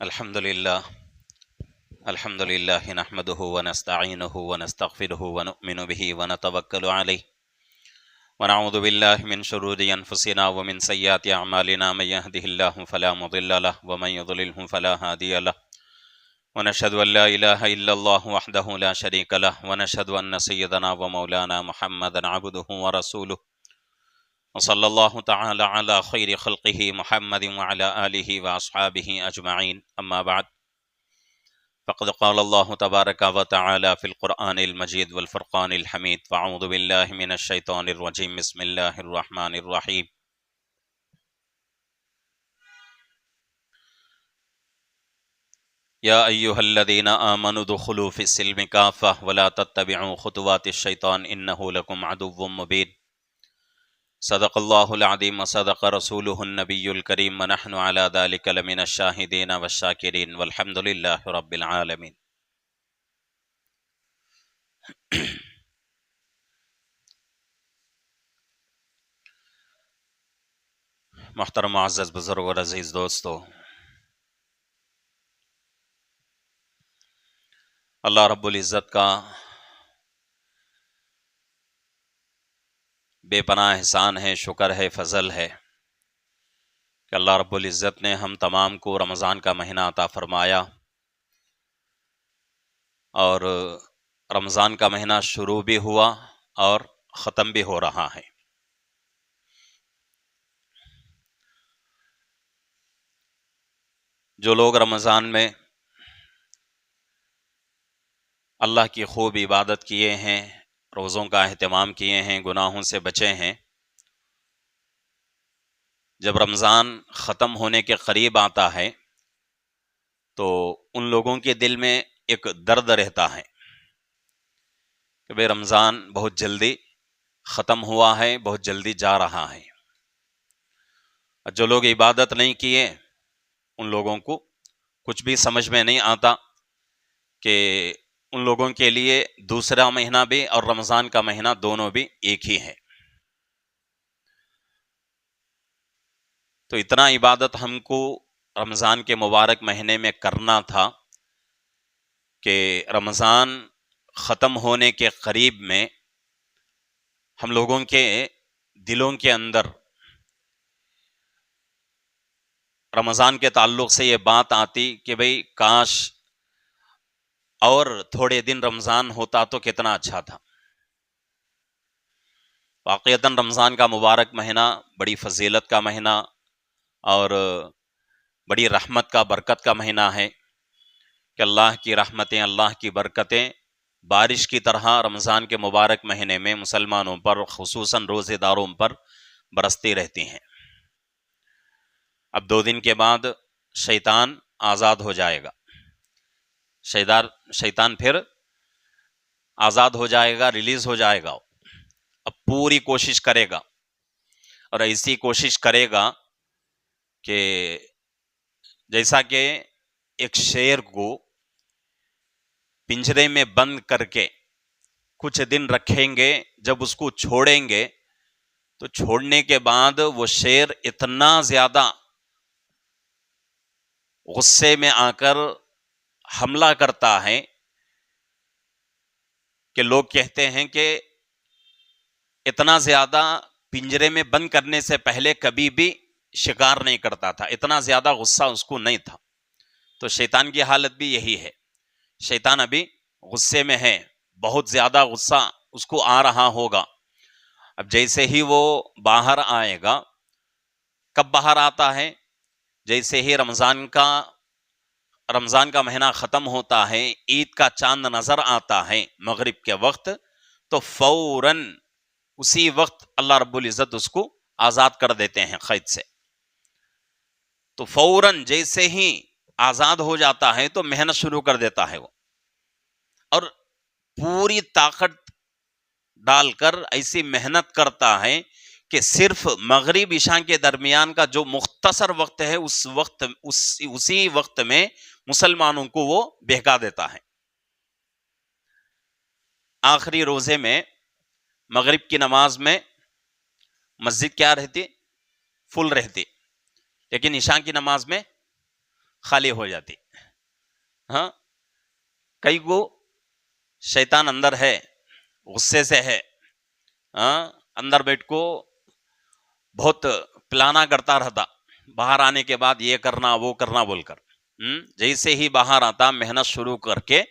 الحمد لله نحمده ونستعينه ونستغفره ونؤمن به ونتوكل عليه ونعوذ بالله من شرور أنفسنا ومن سيئات أعمالنا من يهده الله فلا مضل له ومن يضلله فلا هادي له ونشهد أن لا إله إلا الله وحده لا شريك له ونشهد أن سيدنا ومولانا محمدا عبده ورسوله وصلى الله تعالى على خير خلقه محمد وعلى آله وأصحابه أجمعين أما بعد فقد قال الله تبارك وتعالى في القرآن المجيد والفرقان الحميد فأعوذ بالله من الشيطان الرجيم بسم الله الرحمن الرحيم يا أيها الذين آمنوا ادخلوا في السلم كافة ولا تتبعوا خطوات الشيطان إنه لكم عدو مبين صدق الله العظيم وصدق رسوله النبي الكريم ونحن على ذلك لمن الشاهدين والشاكرين والحمد لله رب العالمين. محترم معزز بزرگ اور عزیز دوستو، اللہ رب العزت کا بے پناہ احسان ہے، شکر ہے، فضل ہے کہ اللہ رب العزت نے ہم تمام کو رمضان کا مہینہ عطا فرمایا اور رمضان کا مہینہ شروع بھی ہوا اور ختم بھی ہو رہا ہے۔ جو لوگ رمضان میں اللہ کی خوب عبادت کیے ہیں، روزوں کا اہتمام کیے ہیں، گناہوں سے بچے ہیں، جب رمضان ختم ہونے کے قریب آتا ہے تو ان لوگوں کے دل میں ایک درد رہتا ہے کہ بھئی رمضان بہت جلدی ختم ہوا ہے، بہت جلدی جا رہا ہے۔ اور جو لوگ عبادت نہیں کیے ان لوگوں کو کچھ بھی سمجھ میں نہیں آتا کہ ان لوگوں کے لیے دوسرا مہینہ بھی اور رمضان کا مہینہ دونوں بھی ایک ہی ہے۔ تو اتنا عبادت ہم کو رمضان کے مبارک مہینے میں کرنا تھا کہ رمضان ختم ہونے کے قریب میں ہم لوگوں کے دلوں کے اندر رمضان کے تعلق سے یہ بات آتی کہ بھئی کاش اور تھوڑے دن رمضان ہوتا تو کتنا اچھا تھا۔ واقعتاً رمضان کا مبارک مہینہ بڑی فضیلت کا مہینہ اور بڑی رحمت کا، برکت کا مہینہ ہے کہ اللہ کی رحمتیں، اللہ کی برکتیں بارش کی طرح رمضان کے مبارک مہینے میں مسلمانوں پر، خصوصاً روزے داروں پر برستی رہتی ہیں۔ اب 2 دن کے بعد شیطان آزاد ہو جائے گا، شیطان پھر آزاد ہو جائے گا، ریلیز ہو جائے گا۔ اب پوری کوشش کرے گا اور ایسی کوشش کرے گا کہ جیسا کہ ایک شیر کو پنجرے میں بند کر کے کچھ دن رکھیں گے، جب اس کو چھوڑیں گے تو چھوڑنے کے بعد وہ شیر اتنا زیادہ غصے میں آ کر حملہ کرتا ہے کہ لوگ کہتے ہیں کہ اتنا زیادہ پنجرے میں بند کرنے سے پہلے کبھی بھی شکار نہیں کرتا تھا، اتنا زیادہ غصہ اس کو نہیں تھا۔ تو شیطان کی حالت بھی یہی ہے، شیطان ابھی غصے میں ہے، بہت زیادہ غصہ اس کو آ رہا ہوگا۔ اب جیسے ہی وہ باہر آئے گا، کب باہر آتا ہے؟ جیسے ہی رمضان کا مہینہ ختم ہوتا ہے، عید کا چاند نظر آتا ہے مغرب کے وقت، تو فوراً اسی وقت اللہ رب العزت اس کو آزاد کر دیتے ہیں قید سے۔ تو فوراً جیسے ہی آزاد ہو جاتا ہے تو محنت شروع کر دیتا ہے وہ، اور پوری طاقت ڈال کر ایسی محنت کرتا ہے کہ صرف مغرب عشاء کے درمیان کا جو مختصر وقت ہے اسی وقت میں مسلمانوں کو وہ بہکا دیتا ہے۔ آخری روزے میں مغرب کی نماز میں مسجد کیا رہتی؟ فل رہتی، لیکن عشاء کی نماز میں خالی ہو جاتی. ہاں کئی کو شیطان اندر ہے, غصے سے ہے, ہاں اندر بیٹھ کو بہت پلانا کرتا رہتا, باہر آنے کے بعد یہ کرنا وہ کرنا بول کر. جیسے ہی باہر آتا محنت شروع کر کے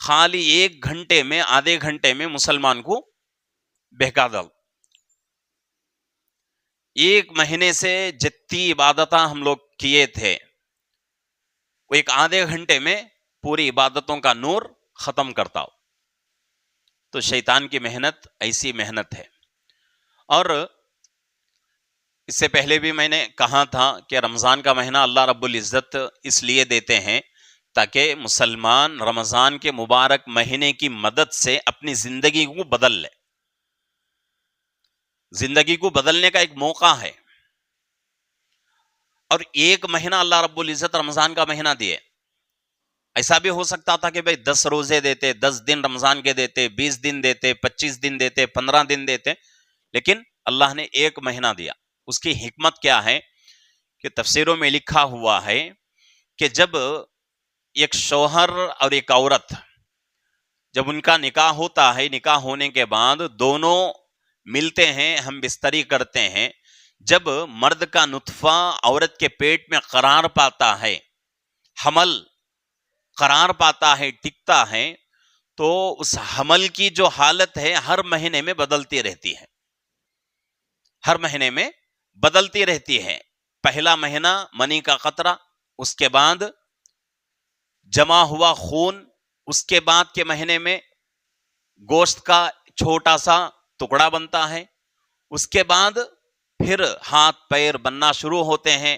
خالی 1 گھنٹے میں آدھے گھنٹے میں مسلمان کو بہکا ڈال. 1 مہینے سے جتنی عبادتاں ہم لوگ کیے تھے وہ 1 آدھے گھنٹے میں پوری عبادتوں کا نور ختم کرتا ہو. تو شیطان کی محنت ایسی محنت ہے. اور اس سے پہلے بھی میں نے کہا تھا کہ رمضان کا مہینہ اللہ رب العزت اس لیے دیتے ہیں تاکہ مسلمان رمضان کے مبارک مہینے کی مدد سے اپنی زندگی کو بدل لے. زندگی کو بدلنے کا ایک موقع ہے. اور 1 مہینہ اللہ رب العزت رمضان کا مہینہ دیے. ایسا بھی ہو سکتا تھا کہ بھئی 10 روزے دیتے, 10 دن رمضان کے دیتے, 20 دن دیتے, 25 دن دیتے, 15 دن دیتے, لیکن اللہ نے 1 مہینہ دیا. اس کی حکمت کیا ہے کہ تفسیروں میں لکھا ہوا ہے کہ جب ایک شوہر اور ایک عورت جب ان کا نکاح ہوتا ہے, نکاح ہونے کے بعد دونوں ملتے ہیں, ہم بستری کرتے ہیں, جب مرد کا نطفہ عورت کے پیٹ میں قرار پاتا ہے, حمل قرار پاتا ہے, ٹکتا ہے, تو اس حمل کی جو حالت ہے ہر مہینے میں بدلتی رہتی ہے. ہر مہینے میں بدلتی رہتی ہے. پہلا مہینہ منی کا قطرہ, اس کے بعد جمع ہوا خون, اس کے بعد کے مہینے میں گوشت کا چھوٹا سا ٹکڑا بنتا ہے, اس کے بعد پھر ہاتھ پیر بننا شروع ہوتے ہیں,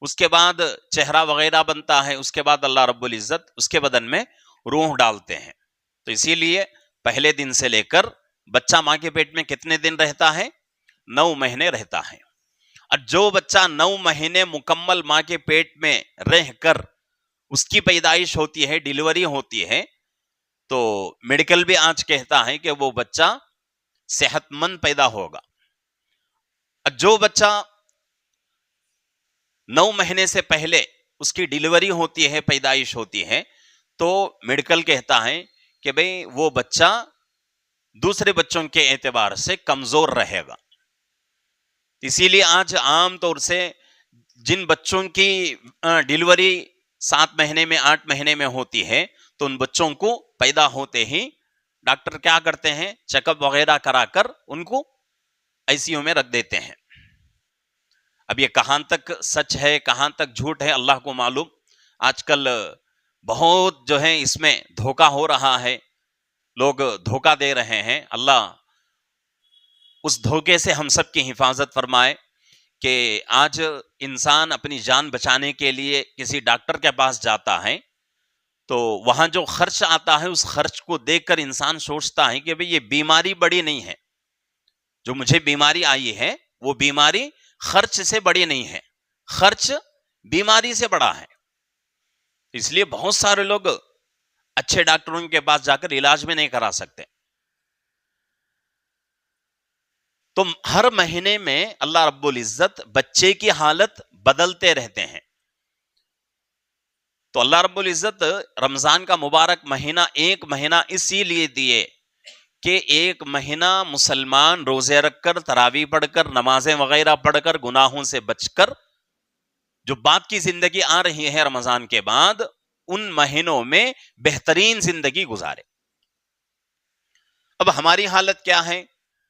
اس کے بعد چہرہ وغیرہ بنتا ہے, اس کے بعد اللہ رب العزت اس کے بدن میں روح ڈالتے ہیں. تو اسی لیے پہلے دن سے لے کر بچہ ماں کے پیٹ میں کتنے دن رہتا ہے؟ 9 مہینے رہتا ہے. اور جو بچہ 9 مہینے مکمل ماں کے پیٹ میں رہ کر اس کی پیدائش ہوتی ہے, ڈیلیوری ہوتی ہے, تو میڈیکل بھی آج کہتا ہے کہ وہ بچہ صحت مند پیدا ہوگا. جو بچہ 9 مہینے سے پہلے اس کی ڈیلیوری ہوتی ہے, پیدائش ہوتی ہے, تو میڈیکل کہتا ہے کہ بھئی وہ بچہ دوسرے بچوں کے اعتبار سے کمزور رہے گا. اسی لیے آج عام طور سے جن بچوں کی ڈیلیوری 7 مہینے میں 8 مہینے میں ہوتی ہے, تو ان بچوں کو پیدا ہوتے ہی ڈاکٹر کیا کرتے ہیں, چیک اپ وغیرہ کرا کر ان کو آئی سی یو میں رکھ دیتے ہیں. اب یہ کہاں تک سچ ہے کہاں تک جھوٹ ہے اللہ کو معلوم. آج کل بہت جو ہے اس میں دھوکہ ہو رہا ہے, لوگ دھوکہ دے رہے ہیں. اللہ اس دھوکے سے ہم سب کی حفاظت فرمائے کہ آج انسان اپنی جان بچانے کے لیے کسی ڈاکٹر کے پاس جاتا ہے تو وہاں جو خرچ آتا ہے اس خرچ کو دیکھ کر انسان سوچتا ہے کہ بھئی یہ بیماری بڑی نہیں ہے, جو مجھے بیماری آئی ہے وہ بیماری خرچ سے بڑی نہیں ہے, خرچ بیماری سے بڑا ہے. اس لیے بہت سارے لوگ اچھے ڈاکٹروں کے پاس جا کر علاج میں نہیں کرا سکتے. تو ہر مہینے میں اللہ رب العزت بچے کی حالت بدلتے رہتے ہیں. تو اللہ رب العزت رمضان کا مبارک مہینہ 1 مہینہ اسی لیے دیے کہ 1 مہینہ مسلمان روزے رکھ کر, تراویح پڑھ کر, نمازیں وغیرہ پڑھ کر, گناہوں سے بچ کر جو بعد کی زندگی آ رہی ہے رمضان کے بعد, ان مہینوں میں بہترین زندگی گزارے. اب ہماری حالت کیا ہے؟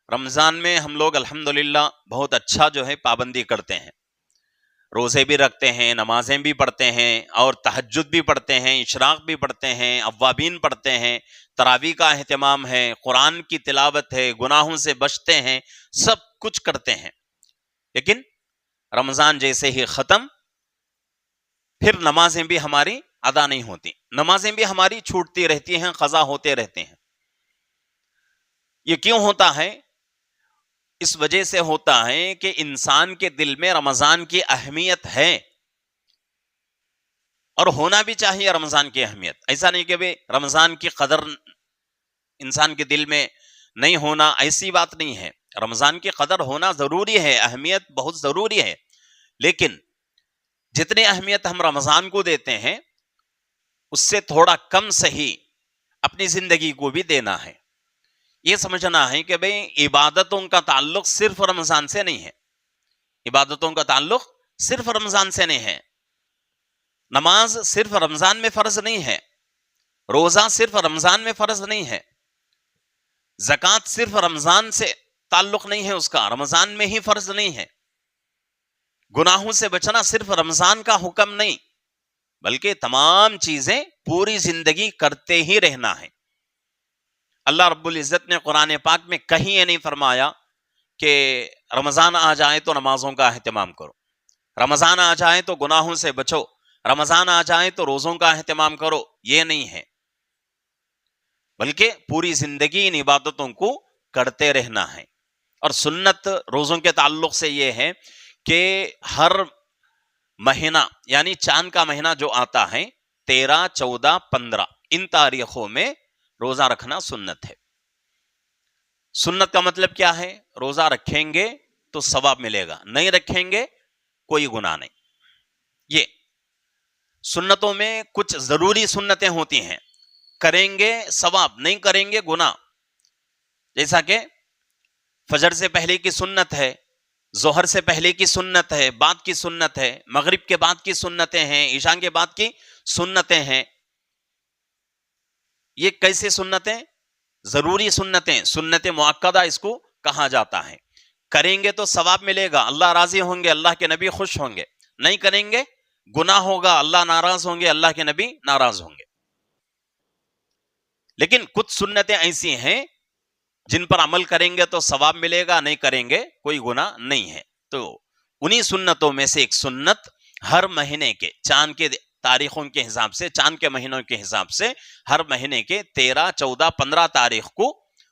رمضان میں ہم لوگ الحمدللہ بہت اچھا جو ہے پابندی کرتے ہیں, روزے بھی رکھتے ہیں, نمازیں بھی پڑھتے ہیں, اور تہجد بھی پڑھتے ہیں, اشراق بھی پڑھتے ہیں, اوابین پڑھتے ہیں, تراویح کا اہتمام ہے, قرآن کی تلاوت ہے, گناہوں سے بچتے ہیں, سب کچھ کرتے ہیں. لیکن رمضان جیسے ہی ختم پھر نمازیں بھی ہماری ادا نہیں ہوتی, نمازیں بھی ہماری چھوٹتی رہتی ہیں, قضا ہوتے رہتے ہیں. یہ کیوں ہوتا ہے؟ اس وجہ سے ہوتا ہے کہ انسان کے دل میں رمضان کی اہمیت ہے, اور ہونا بھی چاہیے رمضان کی اہمیت. ایسا نہیں کہ بھئی رمضان کی قدر انسان کے دل میں نہیں ہونا, ایسی بات نہیں ہے. رمضان کی قدر ہونا ضروری ہے, اہمیت بہت ضروری ہے, لیکن جتنی اہمیت ہم رمضان کو دیتے ہیں اس سے تھوڑا کم صحیح اپنی زندگی کو بھی دینا ہے. یہ سمجھنا ہے کہ بھئی عبادتوں کا تعلق صرف رمضان سے نہیں ہے. عبادتوں کا تعلق صرف رمضان سے نہیں ہے. نماز صرف رمضان میں فرض نہیں ہے. روزہ صرف رمضان میں فرض نہیں ہے. زکوٰۃ صرف رمضان سے تعلق نہیں ہے، اس کا رمضان میں ہی فرض نہیں ہے. گناہوں سے بچنا صرف رمضان کا حکم نہیں، بلکہ تمام چیزیں پوری زندگی کرتے ہی رہنا ہے. اللہ رب العزت نے قرآن پاک میں کہیں یہ نہیں فرمایا کہ رمضان آ جائے تو نمازوں کا اہتمام کرو، رمضان آ جائے تو گناہوں سے بچو، رمضان آ جائے تو روزوں کا اہتمام کرو. یہ نہیں ہے، بلکہ پوری زندگی ان عبادتوں کو کرتے رہنا ہے. اور سنت روزوں کے تعلق سے یہ ہے کہ ہر مہینہ یعنی چاند کا مہینہ جو آتا ہے 13، 14، 15 ان تاریخوں میں روزہ رکھنا سنت ہے. سنت کا مطلب کیا ہے؟ روزہ رکھیں گے تو ثواب ملے گا، نہیں رکھیں گے کوئی گناہ نہیں. یہ سنتوں میں کچھ ضروری سنتیں ہوتی ہیں، کریں گے ثواب، نہیں کریں گے گناہ. جیسا کہ فجر سے پہلے کی سنت ہے، ظہر سے پہلے کی سنت ہے، بعد کی سنت ہے، مغرب کے بعد کی سنتیں ہیں، عشاء کے بعد کی سنتیں ہیں. یہ کیسے سنتیں؟ ضروری سنتیں، سنت مؤکدہ اس کو کہا جاتا ہے. کریں گے تو ثواب ملے گا، اللہ راضی ہوں گے، اللہ کے نبی خوش ہوں گے. نہیں کریں گے گناہ ہوگا، اللہ ناراض ہوں گے، اللہ کے نبی ناراض ہوں گے. لیکن کچھ سنتیں ایسی ہیں جن پر عمل کریں گے تو ثواب ملے گا، نہیں کریں گے کوئی گناہ نہیں ہے. تو انہی سنتوں میں سے ایک سنت ہر مہینے کے چاند کے تاریخوں کے حساب سے، چاند کے مہینوں کے حساب سے ہر مہینے کے 13، 14، 15 تاریخ کو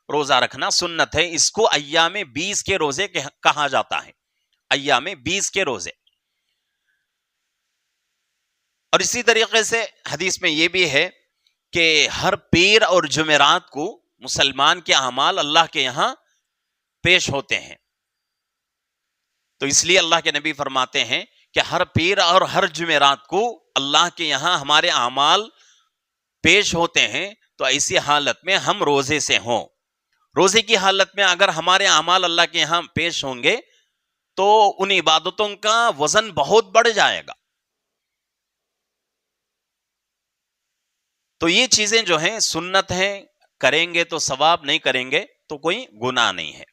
روزہ رکھنا سنت ہے. اس کو ایام 20 کے روزے کہا جاتا ہے، ایام 20 کے روزے. اور اسی طریقے سے حدیث میں یہ بھی ہے کہ ہر پیر اور جمعرات کو مسلمان کے اعمال اللہ کے یہاں پیش ہوتے ہیں. تو اس لیے اللہ کے نبی فرماتے ہیں کہ ہر پیر اور ہر جمعرات کو اللہ کے یہاں ہمارے اعمال پیش ہوتے ہیں. تو ایسی حالت میں ہم روزے سے ہوں، روزے کی حالت میں اگر ہمارے اعمال اللہ کے یہاں پیش ہوں گے تو ان عبادتوں کا وزن بہت بڑھ جائے گا. تو یہ چیزیں جو ہیں سنت ہیں، کریں گے تو ثواب، نہیں کریں گے تو کوئی گناہ نہیں ہے.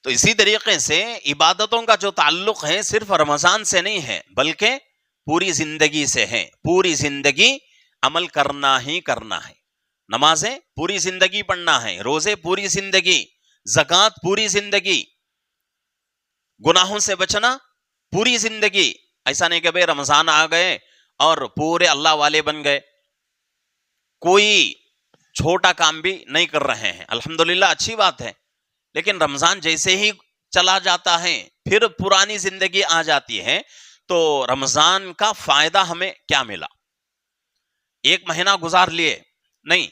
تو اسی طریقے سے عبادتوں کا جو تعلق ہے صرف رمضان سے نہیں ہے بلکہ پوری زندگی سے ہے. پوری زندگی عمل کرنا ہی کرنا ہے. نمازیں پوری زندگی پڑھنا ہے، روزے پوری زندگی، زکوٰۃ پوری زندگی، گناہوں سے بچنا پوری زندگی. ایسا نہیں کہ بھئی رمضان آ گئے اور پورے اللہ والے بن گئے، کوئی چھوٹا کام بھی نہیں کر رہے ہیں. الحمدللہ اچھی بات ہے، لیکن رمضان جیسے ہی چلا جاتا ہے پھر پرانی زندگی آ جاتی ہے. تو رمضان کا فائدہ ہمیں کیا ملا؟ ایک مہینہ گزار لیے، نہیں،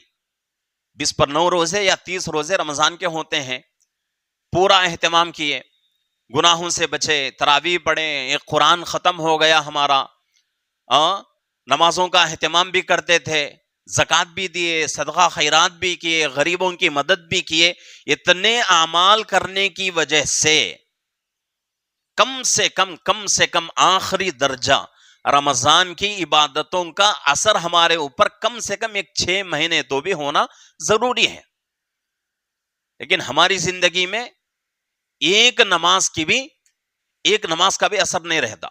20 پر 9 روزے یا 30 روزے رمضان کے ہوتے ہیں، پورا اہتمام کیے، گناہوں سے بچے، تراویح پڑھیں، ایک قرآن ختم ہو گیا ہمارا، نمازوں کا اہتمام بھی کرتے تھے، زکوٰۃ بھی دیے، صدقہ خیرات بھی کیے، غریبوں کی مدد بھی کیے. اتنے اعمال کرنے کی وجہ سے کم سے کم آخری درجہ رمضان کی عبادتوں کا اثر ہمارے اوپر کم سے کم 6 مہینے تو بھی ہونا ضروری ہے. لیکن ہماری زندگی میں ایک نماز کا بھی اثر نہیں رہتا.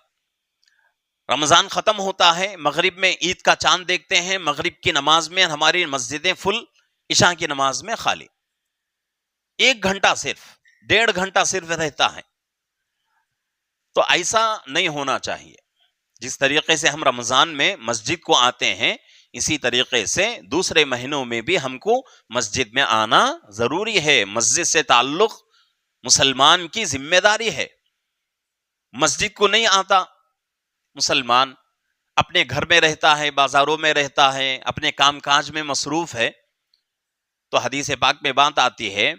رمضان ختم ہوتا ہے، مغرب میں عید کا چاند دیکھتے ہیں، مغرب کی نماز میں ہماری مسجدیں فل، عشاء کی نماز میں خالی. 1 گھنٹہ صرف، 1.5 گھنٹہ صرف رہتا ہے. تو ایسا نہیں ہونا چاہیے. جس طریقے سے ہم رمضان میں مسجد کو آتے ہیں اسی طریقے سے دوسرے مہینوں میں بھی ہم کو مسجد میں آنا ضروری ہے. مسجد سے تعلق مسلمان کی ذمہ داری ہے. مسجد کو نہیں آتا مسلمان، اپنے گھر میں رہتا ہے، بازاروں میں رہتا ہے، اپنے کام کاج میں مصروف ہے. تو حدیث پاک میں بات آتی ہے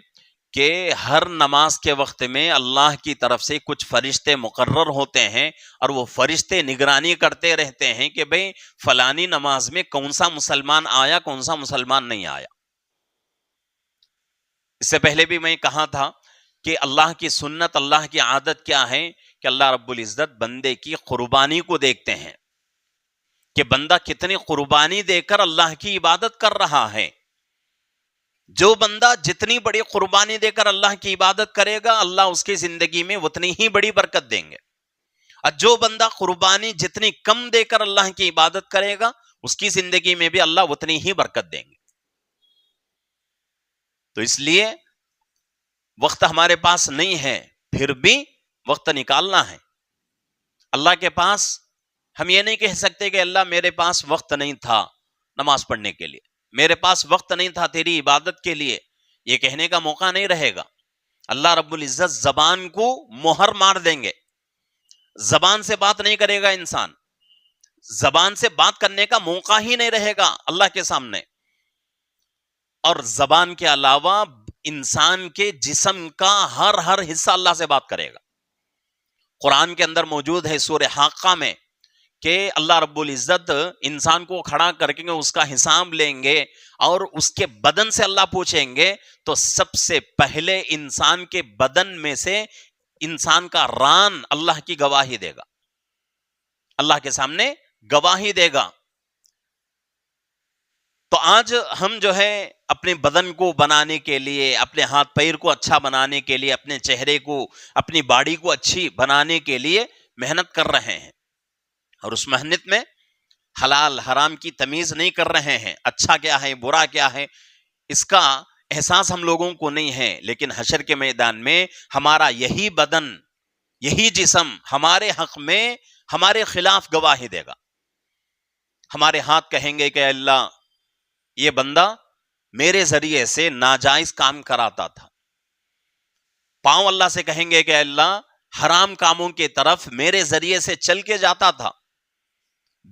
کہ ہر نماز کے وقت میں اللہ کی طرف سے کچھ فرشتے مقرر ہوتے ہیں اور وہ فرشتے نگرانی کرتے رہتے ہیں کہ بھئی فلانی نماز میں کون سا مسلمان آیا، کون سا مسلمان نہیں آیا۔ اس سے پہلے بھی میں کہا تھا کہ اللہ کی سنت، اللہ کی عادت کیا ہے کہ اللہ رب العزت بندے کی قربانی کو دیکھتے ہیں کہ بندہ کتنی قربانی دے کر اللہ کی عبادت کر رہا ہے۔ جو بندہ جتنی بڑی قربانی دے کر اللہ کی عبادت کرے گا، اللہ اس کی زندگی میں اتنی ہی بڑی برکت دیں گے، اور جو بندہ قربانی جتنی کم دے کر اللہ کی عبادت کرے گا، اس کی زندگی میں بھی اللہ اتنی ہی برکت دیں گے۔ تو اس لیے وقت ہمارے پاس نہیں ہے، پھر بھی وقت نکالنا ہے اللہ کے پاس۔ ہم یہ نہیں کہہ سکتے کہ اللہ میرے پاس وقت نہیں تھا نماز پڑھنے کے لیے، میرے پاس وقت نہیں تھا تیری عبادت کے لیے، یہ کہنے کا موقع نہیں رہے گا۔ اللہ رب العزت زبان کو مہر مار دیں گے، زبان سے بات نہیں کرے گا انسان، زبان سے بات کرنے کا موقع ہی نہیں رہے گا اللہ کے سامنے۔ اور زبان کے علاوہ انسان کے جسم کا ہر حصہ اللہ سے بات کرے گا۔ قرآن کے اندر موجود ہے سورہ حاقہ میں کہ اللہ رب العزت انسان کو کھڑا کر کے اس کا حساب لیں گے اور اس کے بدن سے اللہ پوچھیں گے، تو سب سے پہلے انسان کے بدن میں سے انسان کا ران اللہ کی گواہی دے گا، اللہ کے سامنے گواہی دے گا۔ تو آج ہم جو ہے اپنے بدن کو بنانے کے لیے، اپنے ہاتھ پیر کو اچھا بنانے کے لیے، اپنے چہرے کو، اپنی باڈی کو اچھی بنانے کے لیے محنت کر رہے ہیں، اور اس محنت میں حلال حرام کی تمیز نہیں کر رہے ہیں، اچھا کیا ہے برا کیا ہے اس کا احساس ہم لوگوں کو نہیں ہے۔ لیکن حشر کے میدان میں ہمارا یہی بدن، یہی جسم ہمارے حق میں ہمارے خلاف گواہی دے گا۔ ہمارے ہاتھ کہیں گے کہ اللہ یہ بندہ میرے ذریعے سے ناجائز کام کراتا تھا، پاؤں اللہ سے کہیں گے کہ اللہ حرام کاموں کی طرف میرے ذریعے سے چل کے جاتا تھا،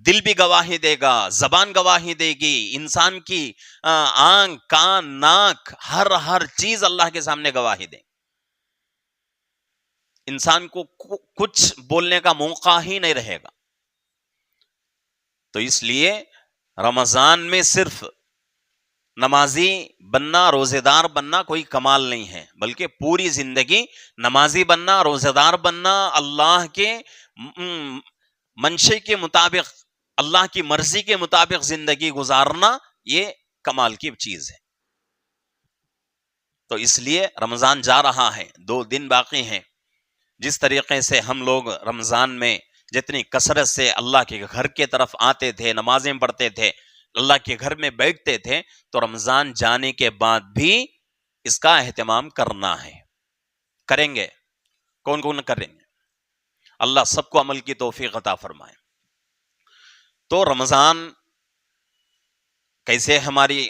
دل بھی گواہی دے گا، زبان گواہی دے گی، انسان کی آنکھ، کان، ناک، ہر چیز اللہ کے سامنے گواہی دے، انسان کو کچھ بولنے کا موقع ہی نہیں رہے گا۔ تو اس لیے رمضان میں صرف نمازی بننا، روزے دار بننا کوئی کمال نہیں ہے، بلکہ پوری زندگی نمازی بننا، روزے دار بننا، اللہ کے منشے کے مطابق، اللہ کی مرضی کے مطابق زندگی گزارنا، یہ کمال کی چیز ہے۔ تو اس لیے رمضان جا رہا ہے، 2 دن باقی ہیں۔ جس طریقے سے ہم لوگ رمضان میں جتنی کثرت سے اللہ کے گھر کے طرف آتے تھے، نمازیں پڑھتے تھے، اللہ کے گھر میں بیٹھتے تھے، تو رمضان جانے کے بعد بھی اس کا اہتمام کرنا ہے۔ کریں گے؟ کون کون کریں گے؟ اللہ سب کو عمل کی توفیق عطا فرمائے۔ تو رمضان کیسے ہماری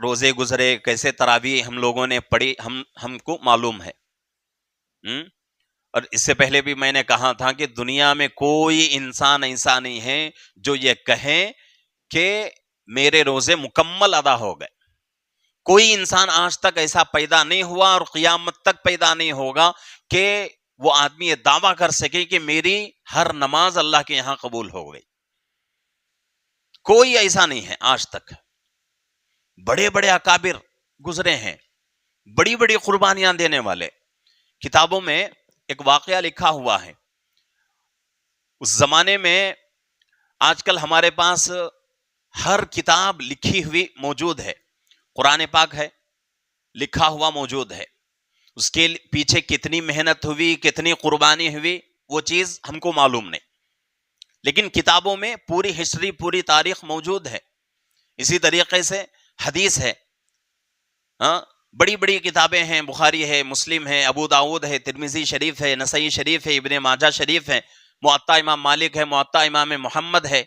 روزے گزرے، کیسے تراویح ہم لوگوں نے پڑھی، ہم کو معلوم ہے۔ اور اس سے پہلے بھی میں نے کہا تھا کہ دنیا میں کوئی انسان ایسا نہیں ہے جو یہ کہے کہ میرے روزے مکمل ادا ہو گئے۔ کوئی انسان آج تک ایسا پیدا نہیں ہوا اور قیامت تک پیدا نہیں ہوگا کہ وہ آدمی یہ دعویٰ کر سکے کہ میری ہر نماز اللہ کے یہاں قبول ہو گئی۔ کوئی ایسا نہیں ہے آج تک۔ بڑے بڑے اکابر گزرے ہیں، بڑی بڑی قربانیاں دینے والے۔ کتابوں میں ایک واقعہ لکھا ہوا ہے، اس زمانے میں، آج کل ہمارے پاس ہر کتاب لکھی ہوئی موجود ہے، قرآن پاک ہے لکھا ہوا موجود ہے، اس کے پیچھے کتنی محنت ہوئی، کتنی قربانی ہوئی، وہ چیز ہم کو معلوم نہیں، لیکن کتابوں میں پوری ہسٹری، پوری تاریخ موجود ہے۔ اسی طریقے سے حدیث ہے، بڑی بڑی کتابیں ہیں، بخاری ہے، مسلم ہے، ابو داؤد ہے، ترمذی شریف ہے، نسائی شریف ہے، ابن ماجہ شریف ہے، موطا امام مالک ہے، موطا امام محمد ہے،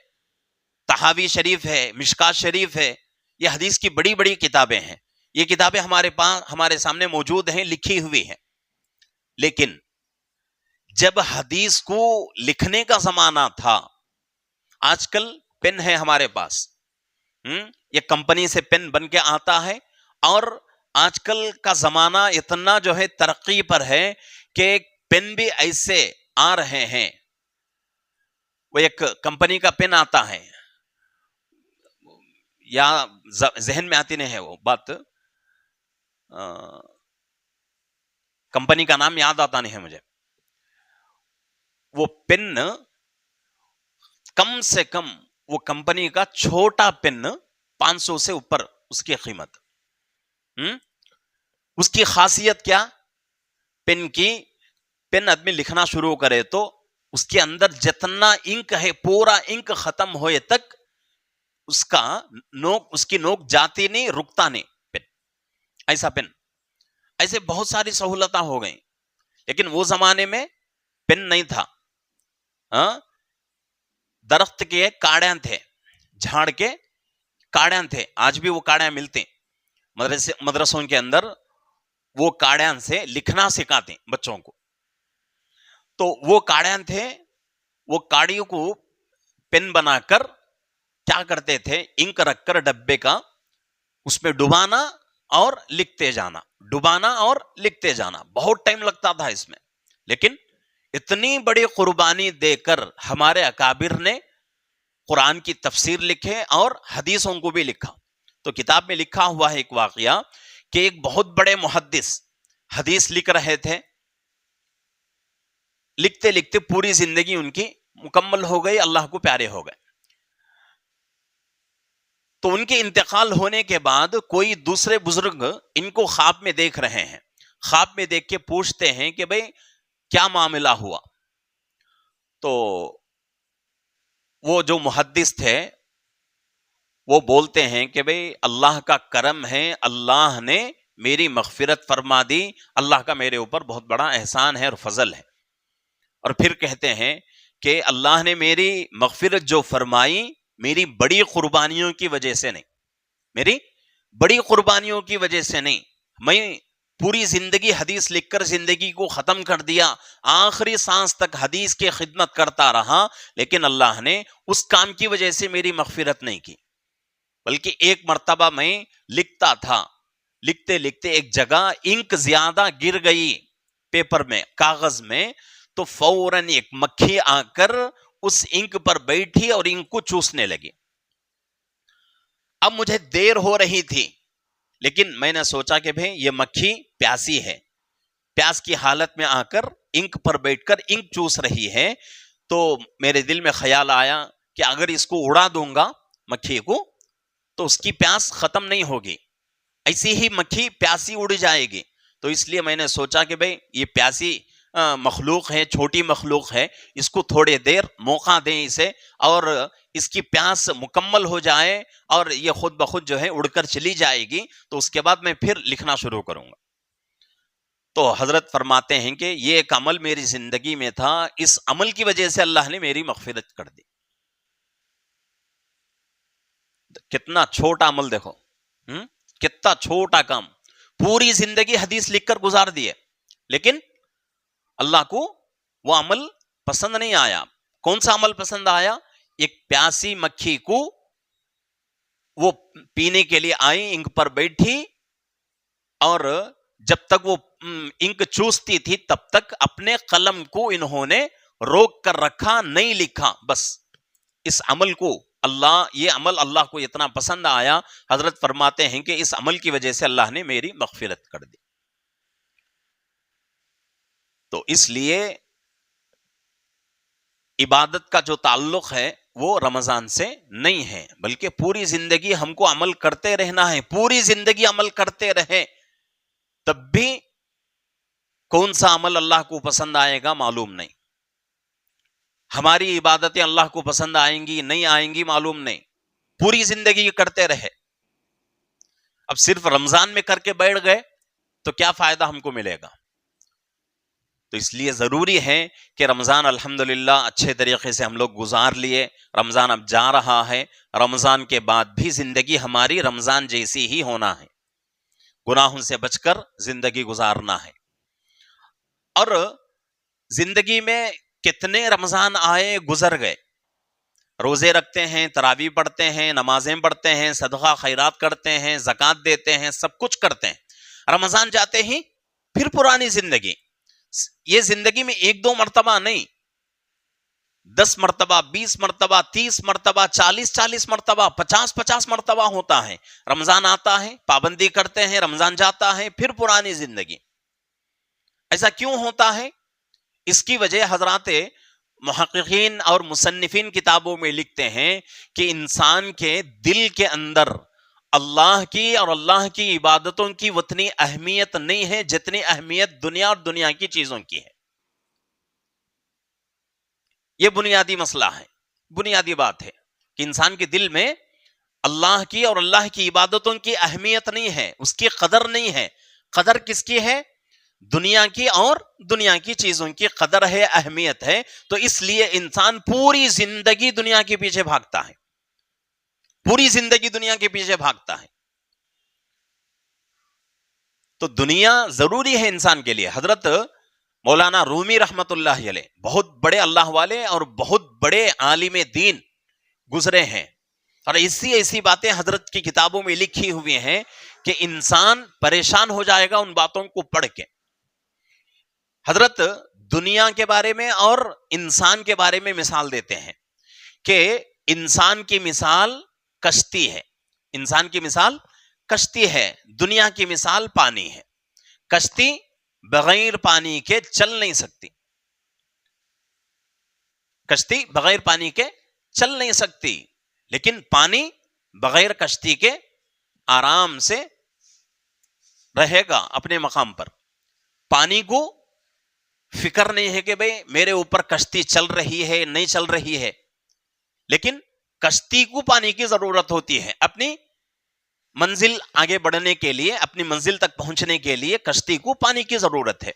تحاوی شریف ہے، مشکات شریف ہے، یہ حدیث کی بڑی بڑی کتابیں ہیں۔ یہ کتابیں ہمارے سامنے موجود ہیں، لکھی ہوئی ہیں۔ لیکن جب حدیث کو لکھنے کا زمانہ تھا، آج کل پین ہے ہمارے پاس، یہ کمپنی سے پین بن کے آتا ہے اور آج کل کا زمانہ اتنا جو ہے ترقی پر ہے کہ پین بھی ایسے آ رہے ہیں. وہ ایک کمپنی کا پین آتا ہے, یا ذہن میں آتی نہیں ہے وہ بات, کمپنی کا نام یاد آتا نہیں ہے مجھے. وہ پین کم سے کم, وہ کمپنی کا چھوٹا پین 500 سے اوپر اس کی قیمت. اس کی خاصیت کیا؟ پین آدمی لکھنا شروع کرے تو اس کے اندر جتنا انک ہے پورا انک ختم ہوئے تک اس کی نوک جاتی نہیں, رکتا نہیں پین. ایسا پین, ایسے بہت ساری سہولتیں ہو گئیں. لیکن وہ زمانے میں پین نہیں تھا. درخت کے کاڑیاں تھے, جھاڑ کے کاڑیاں تھے. آج بھی وہ کاڑیاں ملتے مدرسوں کے اندر. وہ کاڑیاں سے لکھنا سکھاتے بچوں کو. تو وہ کاڑیاں تھے, وہ کاڑیوں کو پین بنا کر کیا کرتے تھے, انک رکھ کر ڈبے کا اس میں ڈبانا اور لکھتے جانا, ڈبانا اور لکھتے جانا. بہت ٹائم لگتا تھا اس میں. لیکن اتنی بڑی قربانی دے کر ہمارے اکابر نے قرآن کی تفسیر لکھے اور حدیثوں کو بھی لکھا. تو کتاب میں لکھا ہوا ہے ایک واقعہ کہ ایک بہت بڑے محدث حدیث لکھ رہے تھے. لکھتے لکھتے پوری زندگی ان کی مکمل ہو گئی, اللہ کو پیارے ہو گئے. تو ان کے انتقال ہونے کے بعد کوئی دوسرے بزرگ ان کو خواب میں دیکھ رہے ہیں. خواب میں دیکھ کے پوچھتے ہیں کہ بھئی کیا معاملہ ہوا؟ تو وہ جو محدث تھے وہ بولتے ہیں کہ بھئی اللہ کا کرم ہے, اللہ نے میری مغفرت فرما دی, اللہ کا میرے اوپر بہت بڑا احسان ہے اور فضل ہے. اور پھر کہتے ہیں کہ اللہ نے میری مغفرت جو فرمائی میری بڑی قربانیوں کی وجہ سے نہیں, میری بڑی قربانیوں کی وجہ سے نہیں. میں پوری زندگی حدیث لکھ کر زندگی کو ختم کر دیا, آخری سانس تک حدیث کی خدمت کرتا رہا, لیکن اللہ نے اس کام کی وجہ سے میری مغفرت نہیں کی. بلکہ ایک مرتبہ میں لکھتا تھا, لکھتے لکھتے ایک جگہ انک زیادہ گر گئی پیپر میں, کاغذ میں, تو فوراً ایک مکھی آ کر اس انک پر بیٹھی اور انک کو چوسنے لگی. اب مجھے دیر ہو رہی تھی, لیکن میں نے سوچا کہ بھئی یہ مکھی پیاسی ہے, پیاس کی حالت میں آ کر انک پر بیٹھ کر انک چوس رہی ہے. تو میرے دل میں خیال آیا کہ اگر اس کو اڑا دوں گا مکھی کو تو اس کی پیاس ختم نہیں ہوگی, ایسی ہی مکھی پیاسی اڑ جائے گی. تو اس لیے میں نے سوچا کہ بھئی یہ پیاسی مخلوق ہے, چھوٹی مخلوق ہے, اس کو تھوڑے دیر موقع دیں اسے, اور اس کی پیاس مکمل ہو جائے اور یہ خود بخود جو ہے اڑ کر چلی جائے گی, تو اس کے بعد میں پھر لکھنا شروع کروں گا. تو حضرت فرماتے ہیں کہ یہ ایک عمل میری زندگی میں تھا, اس عمل کی وجہ سے اللہ نے میری مغفرت کر دی. کتنا چھوٹا عمل دیکھو, کتنا چھوٹا کام, پوری زندگی حدیث لکھ کر گزار دیے, لیکن اللہ کو وہ عمل پسند نہیں آیا. کون سا عمل پسند آیا؟ ایک پیاسی مکھی کو وہ پینے کے لیے آئی, انک پر بیٹھی, اور جب تک وہ انک چوستی تھی تب تک اپنے قلم کو انہوں نے روک کر رکھا, نہیں لکھا. بس اس عمل کو یہ عمل اللہ کو اتنا پسند آیا, حضرت فرماتے ہیں کہ اس عمل کی وجہ سے اللہ نے میری مغفرت کر دی. تو اس لیے عبادت کا جو تعلق ہے وہ رمضان سے نہیں ہے, بلکہ پوری زندگی ہم کو عمل کرتے رہنا ہے. پوری زندگی عمل کرتے رہے تب بھی کون سا عمل اللہ کو پسند آئے گا معلوم نہیں. ہماری عبادتیں اللہ کو پسند آئیں گی نہیں آئیں گی معلوم نہیں. پوری زندگی کرتے رہے, اب صرف رمضان میں کر کے بیٹھ گئے تو کیا فائدہ ہم کو ملے گا؟ تو اس لیے ضروری ہے کہ رمضان الحمدللہ اچھے طریقے سے ہم لوگ گزار لیے. رمضان اب جا رہا ہے, رمضان کے بعد بھی زندگی ہماری رمضان جیسی ہی ہونا ہے, گناہوں سے بچ کر زندگی گزارنا ہے. اور زندگی میں کتنے رمضان آئے گزر گئے, روزے رکھتے ہیں, تراویح پڑھتے ہیں, نمازیں پڑھتے ہیں, صدقہ خیرات کرتے ہیں, زکوٰۃ دیتے ہیں, سب کچھ کرتے ہیں, رمضان جاتے ہی پھر پرانی زندگی. یہ زندگی میں 1-2 مرتبہ نہیں، 10 مرتبہ، 20 مرتبہ، 30 مرتبہ، 40 مرتبہ، 50 مرتبہ ہوتا ہے. رمضان آتا ہے، پابندی کرتے ہیں، رمضان جاتا ہے، پھر پرانی زندگی. ایسا کیوں ہوتا ہے؟ اس کی وجہ حضرات محققین اور مصنفین کتابوں میں لکھتے ہیں کہ انسان کے دل کے اندر اللہ کی اور اللہ کی عبادتوں کی اتنی اہمیت نہیں ہے جتنی اہمیت دنیا اور دنیا کی چیزوں کی ہے. یہ بنیادی مسئلہ ہے، بنیادی بات ہے کہ انسان کے دل میں اللہ کی اور اللہ کی عبادتوں کی اہمیت نہیں ہے، اس کی قدر نہیں ہے. قدر کس کی ہے؟ دنیا کی اور دنیا کی چیزوں کی قدر ہے، اہمیت ہے. تو اس لیے انسان پوری زندگی دنیا کے پیچھے بھاگتا ہے، پوری زندگی دنیا کے پیچھے بھاگتا ہے. تو دنیا ضروری ہے انسان کے لیے. حضرت مولانا رومی رحمت اللہ علیہ بہت بڑے اللہ والے اور بہت بڑے عالم دین گزرے ہیں، اور ایسی باتیں حضرت کی کتابوں میں لکھی ہوئی ہیں کہ انسان پریشان ہو جائے گا ان باتوں کو پڑھ کے. حضرت دنیا کے بارے میں اور انسان کے بارے میں مثال دیتے ہیں کہ انسان کی مثال کشتی ہے، انسان کی مثال کشتی ہے، دنیا کی مثال پانی ہے. کشتی بغیر پانی کے چل نہیں سکتی، کشتی بغیر پانی کے چل نہیں سکتی، لیکن پانی بغیر کشتی کے آرام سے رہے گا اپنے مقام پر. پانی کو فکر نہیں ہے کہ بھئی میرے اوپر کشتی چل رہی ہے نہیں چل رہی ہے، لیکن کشتی کو پانی کی ضرورت ہوتی ہے اپنی منزل آگے بڑھنے کے لیے، اپنی منزل تک پہنچنے کے لیے کشتی کو پانی کی ضرورت ہے.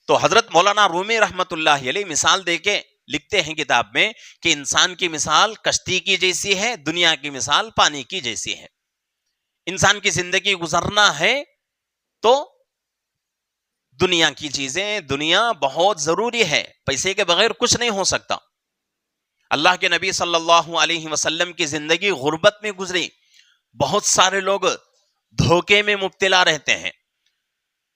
تو حضرت مولانا رومی رحمت اللہ علیہ مثال دے کے لکھتے ہیں کتاب میں کہ انسان کی مثال کشتی کی جیسی ہے، دنیا کی مثال پانی کی جیسی ہے. انسان کی زندگی گزرنا ہے تو دنیا کی چیزیں، دنیا بہت ضروری ہے، پیسے کے بغیر کچھ نہیں ہو سکتا. اللہ کے نبی صلی اللہ علیہ وسلم کی زندگی غربت میں گزری. بہت سارے لوگ دھوکے میں مبتلا رہتے ہیں،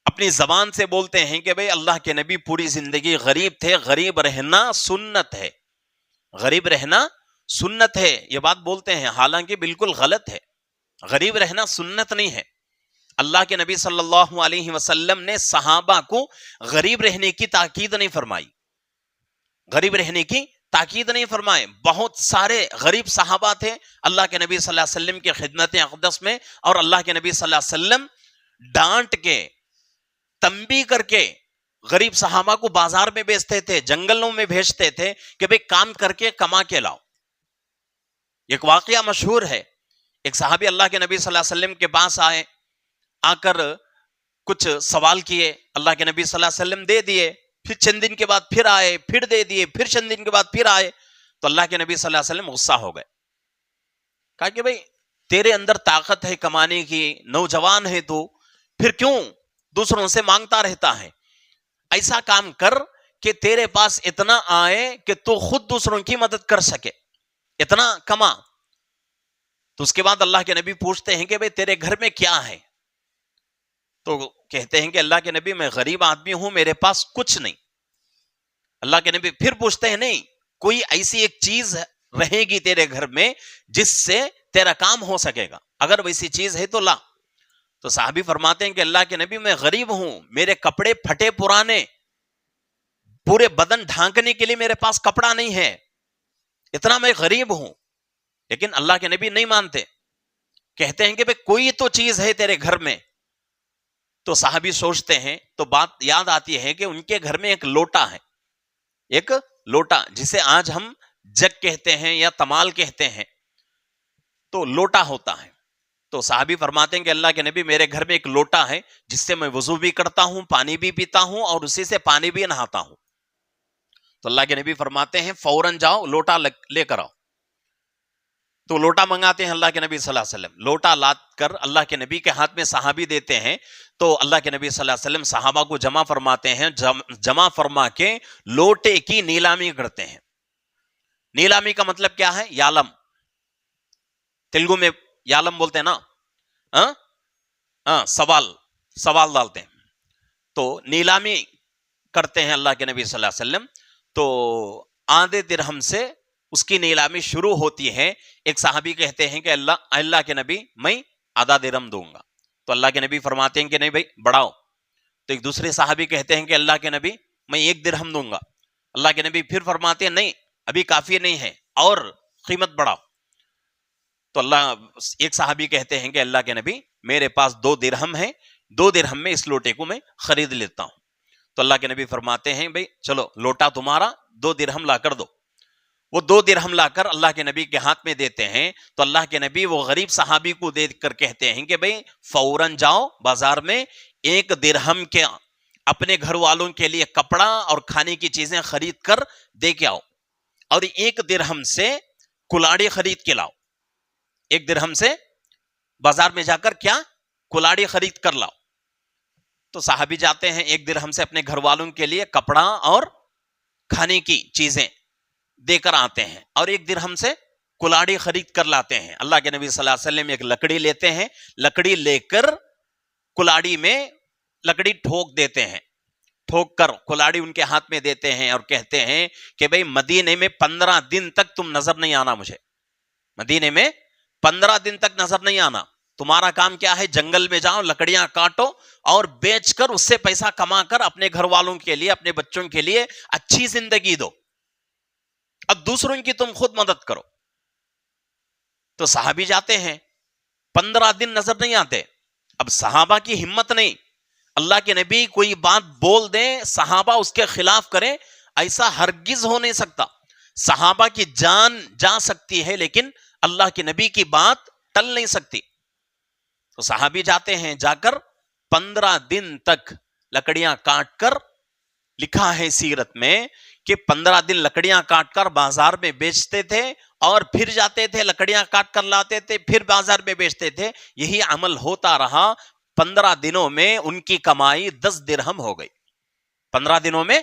اپنی زبان سے بولتے ہیں کہ بھئی اللہ کے نبی پوری زندگی غریب تھے، غریب رہنا سنت ہے، غریب رہنا سنت ہے، یہ بات بولتے ہیں، حالانکہ بالکل غلط ہے. غریب رہنا سنت نہیں ہے. اللہ کے نبی صلی اللہ علیہ وسلم نے صحابہ کو غریب رہنے کی تاکید نہیں فرمائی، غریب رہنے کی تاکید نہیں فرمائے. بہت سارے غریب صحابہ تھے اللہ کے نبی صلی اللہ علیہ وسلم کی خدمت اقدس میں، اور اللہ کے نبی صلی اللہ علیہ وسلم ڈانٹ کے تنبیہ کر کے غریب صحابہ کو بازار میں بیچتے تھے، جنگلوں میں بھیجتے تھے کہ بھئی کام کر کے کما کے لاؤ. ایک واقعہ مشہور ہے، ایک صحابی اللہ کے نبی صلی اللہ علیہ وسلم کے پاس آئے، آ کر کچھ سوال کیے، اللہ کے نبی صلی اللہ علیہ وسلم دے دیے، پھر چند دن کے بعد پھر آئے، پھر دے دیے، پھر چند دن کے بعد پھر آئے. تو اللہ کے نبی صلی اللہ علیہ وسلم غصہ ہو گئے، کہا کہ بھئی تیرے اندر طاقت ہے کمانے کی، نوجوان ہے تو پھر کیوں دوسروں سے مانگتا رہتا ہے؟ ایسا کام کر کہ تیرے پاس اتنا آئے کہ تو خود دوسروں کی مدد کر سکے، اتنا کما. تو اس کے بعد اللہ کے نبی پوچھتے ہیں کہ بھئی تیرے گھر میں کیا ہے؟ تو کہتے ہیں کہ اللہ کے نبی میں غریب آدمی ہوں، میرے پاس کچھ نہیں. اللہ کے نبی پھر پوچھتے ہیں نہیں کوئی ایسی ایک چیز رہے گی تیرے گھر میں جس سے تیرا کام ہو سکے گا، اگر ویسی چیز ہے تو لا. تو صحابی فرماتے ہیں کہ اللہ کے نبی میں غریب ہوں، میرے کپڑے پھٹے پرانے، پورے بدن ڈھانکنے کے لیے میرے پاس کپڑا نہیں ہے، اتنا میں غریب ہوں. لیکن اللہ کے نبی نہیں مانتے، کہتے ہیں کہ بھئی کوئی تو چیز ہے تیرے گھر میں. تو صحابی سوچتے ہیں تو بات یاد آتی ہے کہ ان کے گھر میں ایک لوٹا ہے، ایک لوٹا جسے آج ہم جگ کہتے ہیں یا تمال کہتے ہیں، تو لوٹا ہوتا ہے. تو صحابی فرماتے ہیں کہ اللہ کے نبی میرے گھر میں ایک لوٹا ہے جس سے میں وضو بھی کرتا ہوں، پانی بھی پیتا ہوں، اور اسی سے پانی بھی نہاتا ہوں. تو اللہ کے نبی فرماتے ہیں فوراً جاؤ لوٹا لے کر آؤ. تو لوٹا منگاتے ہیں اللہ کے نبی صلی اللہ علیہ وسلم، لوٹا لاد کر اللہ کے نبی کے ہاتھ میں صحابی دیتے ہیں. تو اللہ کے نبی صلی اللہ علیہ وسلم صحابہ کو جمع فرماتے ہیں، جمع فرما کے لوٹے کی نیلامی کرتے ہیں. نیلامی کا مطلب کیا ہے؟ یالم، تیلگو میں یالم بولتے ہیں نا، سوال. سوال ڈالتے ہیں تو نیلامی کرتے ہیں اللہ کے نبی صلی اللہ علیہ وسلم، تو آدھے درہم سے اس کی نیلامی شروع ہوتی ہے. ایک صحابی کہتے ہیں کہ اللہ کے نبی میں آدھا درہم دوں گا، تو اللہ کے نبی فرماتے ہیں کہ نہیں بھائی بڑھاؤ. تو ایک دوسرے صحابی کہتے ہیں کہ اللہ کے نبی میں 1 درہم دوں گا. اللہ کے نبی پھر فرماتے ہیں نہیں ابھی کافی نہیں ہے اور قیمت بڑھاؤ. تو ایک صحابی کہتے ہیں کہ اللہ کے نبی میرے پاس 2 درہم ہیں، 2 درہم میں اس لوٹے کو میں خرید لیتا ہوں. تو اللہ کے نبی فرماتے ہیں بھائی چلو لوٹا تمہارا 2 درہم لا کر دو. وہ 2 درہم لا کر اللہ کے نبی کے ہاتھ میں دیتے ہیں. تو اللہ کے نبی وہ غریب صحابی کو دے کر کہتے ہیں کہ بھائی فوراً جاؤ بازار میں 1 درہم کے اپنے گھر والوں کے لیے کپڑا اور کھانے کی چیزیں خرید کر دے کے آؤ، اور 1 درہم سے کلاڑی خرید کے لاؤ. 1 درہم سے بازار میں جا کر کیا کلاڑی خرید کر لاؤ. تو صحابی جاتے ہیں 1 درہم سے اپنے گھر والوں کے لیے کپڑا اور کھانے کی چیزیں دے کر آتے ہیں، اور 1 درہم سے کلاڑی خرید کر لاتے ہیں. اللہ کے نبی صلی اللہ علیہ وسلم ایک لکڑی لیتے ہیں، لکڑی لے کر کلاڑی میں لکڑی ٹھوک دیتے ہیں، ٹھوک کر کلاڑی ان کے ہاتھ میں دیتے ہیں اور کہتے ہیں کہ بھئی مدینے میں 15 دن تک تم نظر نہیں آنا، مجھے مدینے میں 15 دن تک نظر نہیں آنا. تمہارا کام کیا ہے؟ جنگل میں جاؤ، لکڑیاں کاٹو اور بیچ کر اس سے پیسہ کما کر اپنے گھر والوں کے لیے اپنے بچوں کے لیے اچھی زندگی دو، اب دوسروں کی تم خود مدد کرو. تو صحابی جاتے ہیں 15 دن نظر نہیں آتے. اب صحابہ کی ہمت نہیں، اللہ کے نبی کوئی بات بول دیں صحابہ اس کے خلاف کریں، ایسا ہرگز ہو نہیں سکتا. صحابہ کی جان جا سکتی ہے لیکن اللہ کے نبی کی بات ٹل نہیں سکتی. تو صحابی جاتے ہیں، جا کر 15 دن تک لکڑیاں کاٹ کر، لکھا ہے سیرت میں کہ 15 دن لکڑیاں کاٹ کر بازار میں بیچتے تھے اور پھر جاتے تھے لکڑیاں کاٹ کر لاتے تھے، پھر بازار میں بیچتے تھے. یہی عمل ہوتا رہا. 15 دنوں میں ان کی کمائی 10 درہم ہو گئی. 15 دنوں میں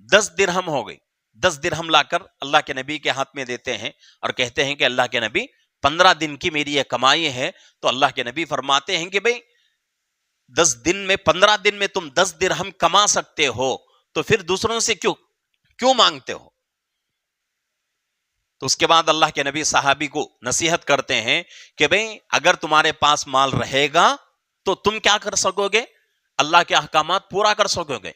10 درہم ہو گئی. 10 درہم لا کر اللہ کے نبی کے ہاتھ میں دیتے ہیں اور کہتے ہیں کہ اللہ کے نبی 15 دن کی میری یہ کمائی ہے. تو اللہ کے نبی فرماتے ہیں کہ بھئی 15 دن میں تم 10 درہم کما سکتے ہو تو پھر دوسروں سے کیوں مانگتے ہو؟ تو اس کے بعد اللہ کے نبی صحابی کو نصیحت کرتے ہیں کہ بھئی اگر تمہارے پاس مال رہے گا تو تم کیا کر سکو گے؟ اللہ کے احکامات پورا کر سکو گے.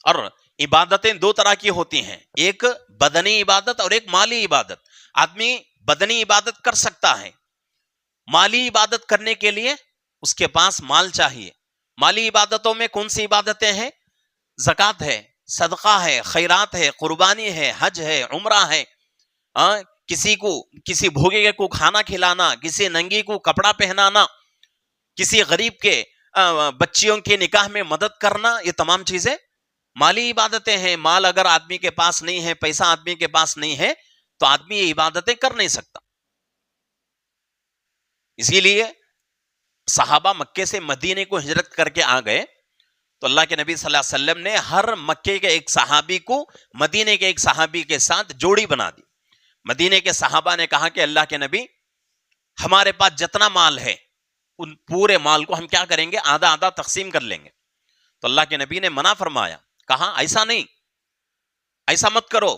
اور عبادتیں 2 طرح کی ہوتی ہیں، ایک بدنی عبادت اور ایک مالی عبادت. آدمی بدنی عبادت کر سکتا ہے، مالی عبادت کرنے کے لیے اس کے پاس مال چاہیے. مالی عبادتوں میں کون سی عبادتیں ہیں؟ زکوٰۃ ہے، صدقہ ہے، خیرات ہے، قربانی ہے، حج ہے، عمرہ ہے. کسی بھوکے کو کھانا کھلانا، کسی ننگی کو کپڑا پہنانا، کسی غریب کے بچیوں کے نکاح میں مدد کرنا، یہ تمام چیزیں مالی عبادتیں ہیں. مال اگر آدمی کے پاس نہیں ہے، پیسہ آدمی کے پاس نہیں ہے تو آدمی یہ عبادتیں کر نہیں سکتا. اسی لیے صحابہ مکے سے مدینے کو ہجرت کر کے آ گئے تو اللہ کے نبی صلی اللہ علیہ وسلم نے ہر مکے کے ایک صحابی کو مدینے کے ایک صحابی کے ساتھ جوڑی بنا دی. مدینے کے صحابہ نے کہا کہ اللہ کے نبی ہمارے پاس جتنا مال ہے ان پورے مال کو ہم کیا کریں گے؟ آدھا آدھا تقسیم کر لیں گے. تو اللہ کے نبی نے منع فرمایا، کہا ایسا نہیں، ایسا مت کرو،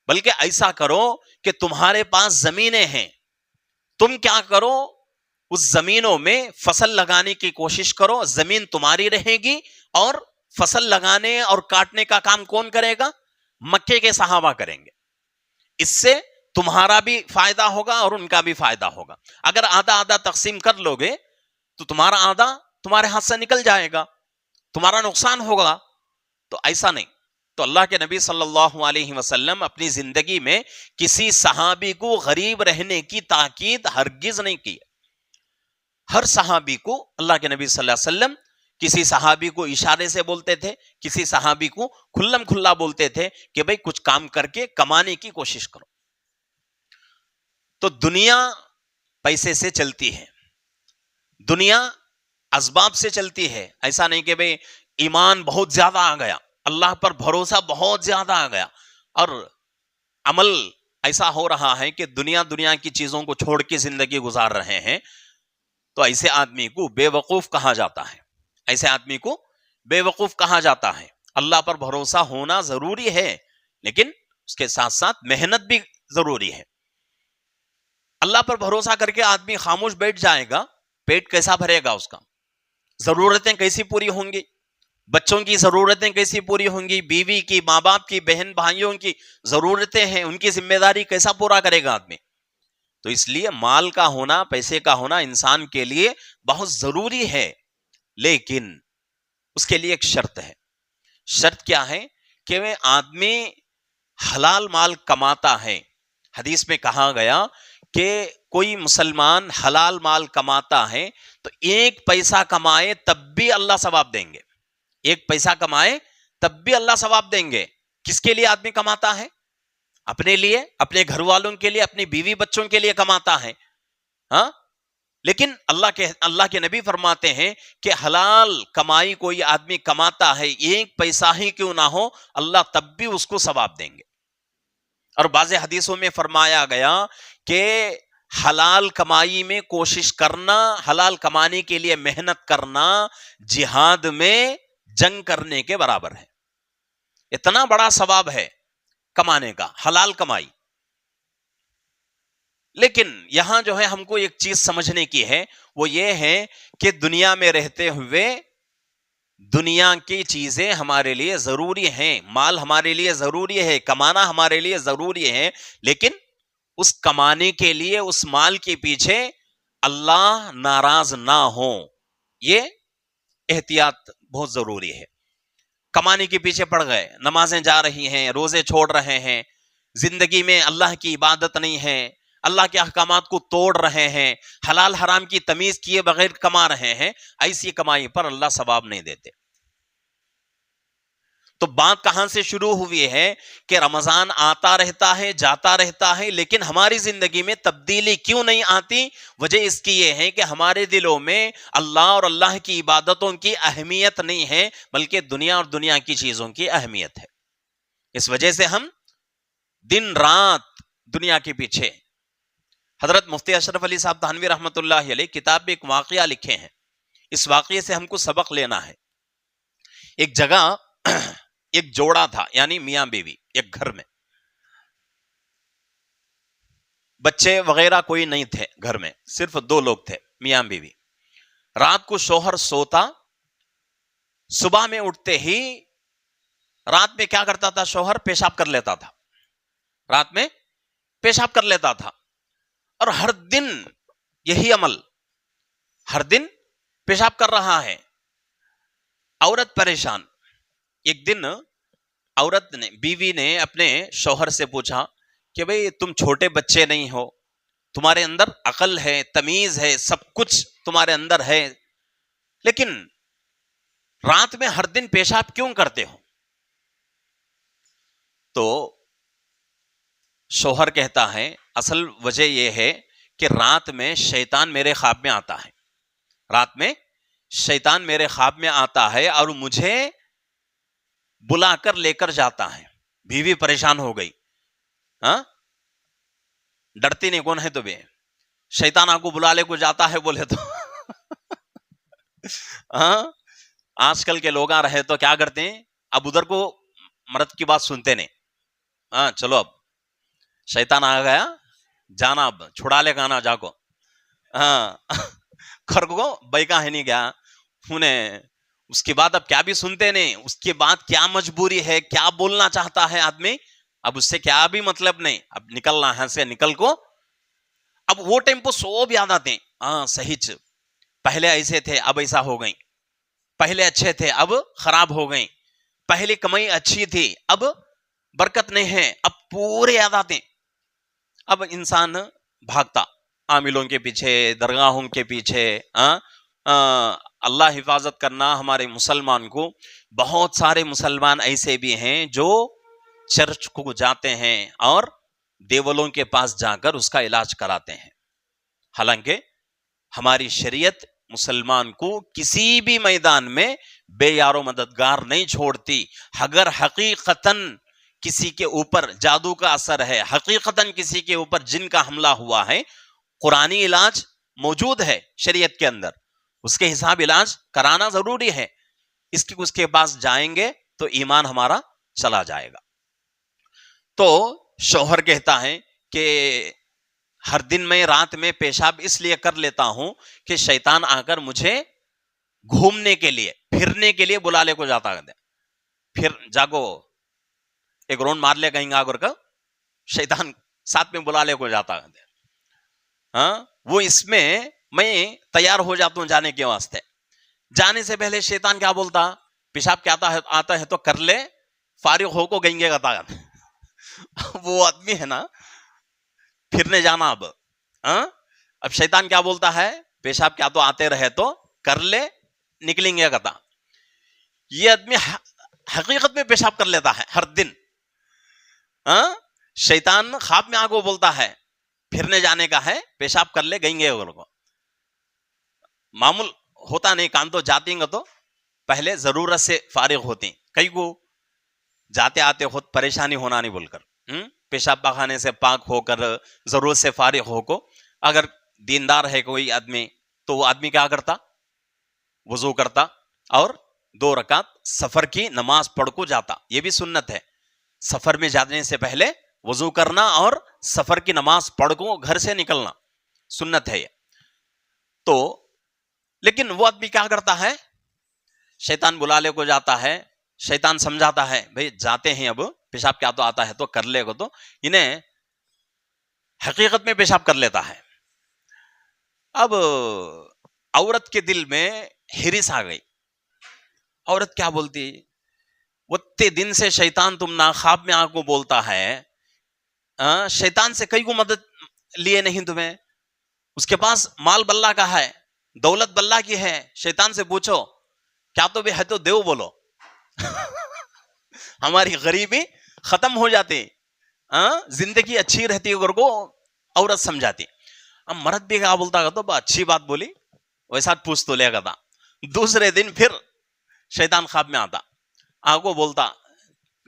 بلکہ ایسا کرو کہ تمہارے پاس زمینیں ہیں، تم کیا کرو اس زمینوں میں فصل لگانے کی کوشش کرو. زمین تمہاری رہے گی اور فصل لگانے اور کاٹنے کا کام کون کرے گا؟ مکے کے صحابہ کریں گے. اس سے تمہارا بھی فائدہ ہوگا اور ان کا بھی فائدہ ہوگا. اگر آدھا آدھا تقسیم کر لو گے تو تمہارا آدھا تمہارے ہاتھ سے نکل جائے گا، تمہارا نقصان ہوگا. تو ایسا نہیں. تو اللہ کے نبی صلی اللہ علیہ وسلم اپنی زندگی میں کسی صحابی کو غریب رہنے کی تاکید ہرگز نہیں کی. ہر صحابی کو اللہ کے نبی صلی اللہ علیہ وسلم کسی صحابی کو اشارے سے بولتے تھے، کسی صحابی کو کھلم کھلا بولتے تھے کہ بھئی کچھ کام کر کے کمانے کی کوشش کرو. تو دنیا پیسے سے چلتی ہے، دنیا اسباب سے چلتی ہے. ایسا نہیں کہ بھئی ایمان بہت زیادہ آ گیا، اللہ پر بھروسہ بہت زیادہ آ گیا اور عمل ایسا ہو رہا ہے کہ دنیا کی چیزوں کو چھوڑ کے زندگی گزار رہے ہیں، تو ایسے آدمی کو بے وقوف کہا جاتا ہے. ایسے آدمی کو بے وقوف کہا جاتا ہے. اللہ پر بھروسہ ہونا ضروری ہے لیکن اس کے ساتھ ساتھ محنت بھی ضروری ہے. اللہ پر بھروسہ کر کے آدمی خاموش بیٹھ جائے گا، پیٹ کیسا بھرے گا اس کا؟ ضرورتیں کیسی پوری ہوں گی؟ بچوں کی ضرورتیں کیسی پوری ہوں گی؟ بیوی کی، ماں باپ کی، بہن بھائیوں کی ضرورتیں ہیں، ان کی ذمہ داری کیسا پورا کرے گا آدمی؟ تو اس لیے مال کا ہونا، پیسے کا ہونا انسان کے لیے بہت ضروری ہے، لیکن اس کے لیے ایک شرط ہے. شرط کیا ہے؟ کہ وہ آدمی حلال مال کماتا ہے. حدیث میں کہا گیا کہ کوئی مسلمان حلال مال کماتا ہے تو 1 پیسہ کمائے تب بھی اللہ ثواب دیں گے. 1 پیسہ کمائے تب بھی اللہ ثواب دیں گے. کس کے لیے آدمی کماتا ہے؟ اپنے لیے، اپنے گھر والوں کے لیے، اپنی بیوی بچوں کے لیے کماتا ہے. ہاں، لیکن اللہ کے نبی فرماتے ہیں کہ حلال کمائی کوئی آدمی کماتا ہے 1 پیسہ ہی کیوں نہ ہو، اللہ تب بھی اس کو ثواب دیں گے. اور بعض حدیثوں میں فرمایا گیا کہ حلال کمائی میں کوشش کرنا، حلال کمانے کے لیے محنت کرنا جہاد میں جنگ کرنے کے برابر ہے. اتنا بڑا ثواب ہے کمانے کا، حلال کمائی. لیکن یہاں جو ہے ہم کو ایک چیز سمجھنے کی ہے، وہ یہ ہے کہ دنیا میں رہتے ہوئے دنیا کی چیزیں ہمارے لیے ضروری ہیں، مال ہمارے لیے ضروری ہے، کمانا ہمارے لیے ضروری ہے، لیکن اس کمانے کے لیے، اس مال کے پیچھے اللہ ناراض نہ ہو، یہ احتیاط بہت ضروری ہے. کمانے کے پیچھے پڑ گئے، نمازیں جا رہی ہیں، روزے چھوڑ رہے ہیں، زندگی میں اللہ کی عبادت نہیں ہے، اللہ کے احکامات کو توڑ رہے ہیں، حلال حرام کی تمیز کیے بغیر کما رہے ہیں، ایسی کمائی پر اللہ ثواب نہیں دیتے. تو بات کہاں سے شروع ہوئی ہے کہ رمضان آتا رہتا ہے، جاتا رہتا ہے، لیکن ہماری زندگی میں تبدیلی کیوں نہیں آتی؟ وجہ اس کی یہ ہے کہ ہمارے دلوں میں اللہ اور اللہ کی عبادتوں کی اہمیت نہیں ہے، بلکہ دنیا اور دنیا کی چیزوں کی اہمیت ہے. اس وجہ سے ہم دن رات دنیا کے پیچھے. حضرت مفتی اشرف علی صاحب تھانوی رحمۃ اللہ علیہ کتاب میں ایک واقعہ لکھے ہیں. اس واقعے سے ہم کو سبق لینا ہے. ایک جگہ ایک جوڑا تھا، یعنی میاں بیوی، ایک گھر میں بچے وغیرہ کوئی نہیں تھے، گھر میں صرف 2 لوگ تھے، میاں بیوی. رات کو شوہر سوتا، صبح میں اٹھتے ہی رات میں کیا کرتا تھا؟ شوہر پیشاب کر لیتا تھا، رات میں پیشاب کر لیتا تھا. اور ہر دن یہی عمل، ہر دن پیشاب کر رہا ہے. عورت پریشان. ایک دن عورت نے، بیوی نے اپنے شوہر سے پوچھا کہ بھئی تم چھوٹے بچے نہیں ہو، تمہارے اندر عقل ہے، تمیز ہے، سب کچھ تمہارے اندر ہے، لیکن رات میں ہر دن پیشاب کیوں کرتے ہو؟ تو شوہر کہتا ہے اصل وجہ یہ ہے کہ رات میں شیطان میرے خواب میں آتا ہے، رات میں شیطان میرے خواب میں آتا ہے اور مجھے بلا کر لے کر جاتا ہے. بیوی پریشان ہو گئی. ہاں، ڈرتی نہیں کون ہے تو بے، شیطان آپ کو بلا لے کو جاتا ہے بولے تو ہاں، آج کل کے لوگ آ رہے تو کیا کرتے ہیں، اب ادھر کو مرد کی بات سنتے نہیں. ہاں چلو اب شیطان آ گیا، جانا اب چھڑا لے گانا جا کو. ہاں کر کو بیکا ہے نہیں گیا انہیں. اس کے بعد اب کیا بھی سنتے نہیں، اس کے بعد کیا مجبوری ہے، کیا بولنا چاہتا ہے آدمی، اب اس سے کیا بھی مطلب نہیں، اب نکلنا ہے سے نکل کو. اب وہ ٹیمپو سو بھی یاد آتے ہیں. ہاں صحیح، پہلے ایسے تھے اب ایسا ہو گئی، پہلے اچھے تھے اب خراب ہو گئی، پہلے کمائی اچھی تھی اب برکت نہیں ہے، اب پورے یاد آتے. اب انسان بھاگتا عاملوں کے پیچھے، درگاہوں کے پیچھے. اللہ حفاظت کرنا ہمارے مسلمان کو. بہت سارے مسلمان ایسے بھی ہیں جو چرچ کو جاتے ہیں اور دیولوں کے پاس جا کر اس کا علاج کراتے ہیں، حالانکہ ہماری شریعت مسلمان کو کسی بھی میدان میں بے یار و مددگار نہیں چھوڑتی. اگر حقیقتاً کسی کے اوپر جادو کا اثر ہے، حقیقتاً کسی کے اوپر جن کا حملہ ہوا ہے، قرآنی علاج موجود ہے شریعت کے اندر، اس کے حساب علاج کرانا ضروری ہے. اس کے پاس جائیں گے تو ایمان ہمارا چلا جائے گا. تو شوہر کہتا ہے کہ ہر دن میں رات میں پیشاب اس لیے کر لیتا ہوں کہ شیطان آ کر مجھے گھومنے کے لیے پھرنے کے لیے بلا لے کو جاتا ہے. پھر جاگو ایک رون مار لے کہیں گا اگر کا شیطان ساتھ میں بلا لے کو جاتا ہے. ہاں وہ اس میں تیار ہو جاتا ہوں جانے کے واسطے. جانے سے پہلے شیطان کیا بولتا, پیشاب کیا آتا ہے تو کر لے, فارغ ہو کو گئیں گے گا. وہ آدمی ہے نا پھرنے جانا. اب شیطان کیا بولتا ہے, پیشاب کیا تو آتے رہے تو کر لے, نکلیں گے کہتا. یہ آدمی حقیقت میں پیشاب کر لیتا ہے ہر دن. شیطان خواب میں آ کو بولتا ہے پھرنے جانے کا ہے, پیشاب کر لے, گئیں گے کو. معمول ہوتا نہیں, کام تو جاتے ہیں تو پہلے ضرورت سے فارغ ہوتے ہیں. کئی کو جاتے آتے خود پریشانی ہونا نہیں بول کر, پیشاب پخانے سے پاک ہو کر ضرورت سے فارغ ہو کو. اگر دیندار ہے کوئی آدمی تو وہ آدمی کیا کرتا, وضو کرتا اور 2 رکعت سفر کی نماز پڑھ کو جاتا. یہ بھی سنت ہے, سفر میں جانے سے پہلے وضو کرنا اور سفر کی نماز پڑھ کو گھر سے نکلنا سنت ہے یہ. تو لیکن وہ آدمی کیا کرتا ہے, شیطان بلا لے کو جاتا ہے. شیطان سمجھاتا ہے بھئی جاتے ہیں, اب پیشاب کیا تو آتا ہے تو کر لے گا. تو انہیں حقیقت میں پیشاب کر لیتا ہے. اب عورت کے دل میں ہرس آ گئی. عورت کیا بولتی, اتنے دن سے شیطان تم نہ خواب میں آ کو بولتا ہے, شیطان سے کئی کو مدد لیے نہیں تمہیں, اس کے پاس مال بلہ کا ہے, دولت بلہ کی ہے, شیطان سے پوچھو کیا تو بھی ہے تو دیو بولو. ہماری غریبی ختم ہو جاتی, زندگی اچھی رہتی کو عورت سمجھاتی. اب مرد بھی کیا بولتا گا تو اچھی بات بولی, ویسا پوچھ تو لے گا. دوسرے دن پھر شیطان خواب میں آتا, آ کو بولتا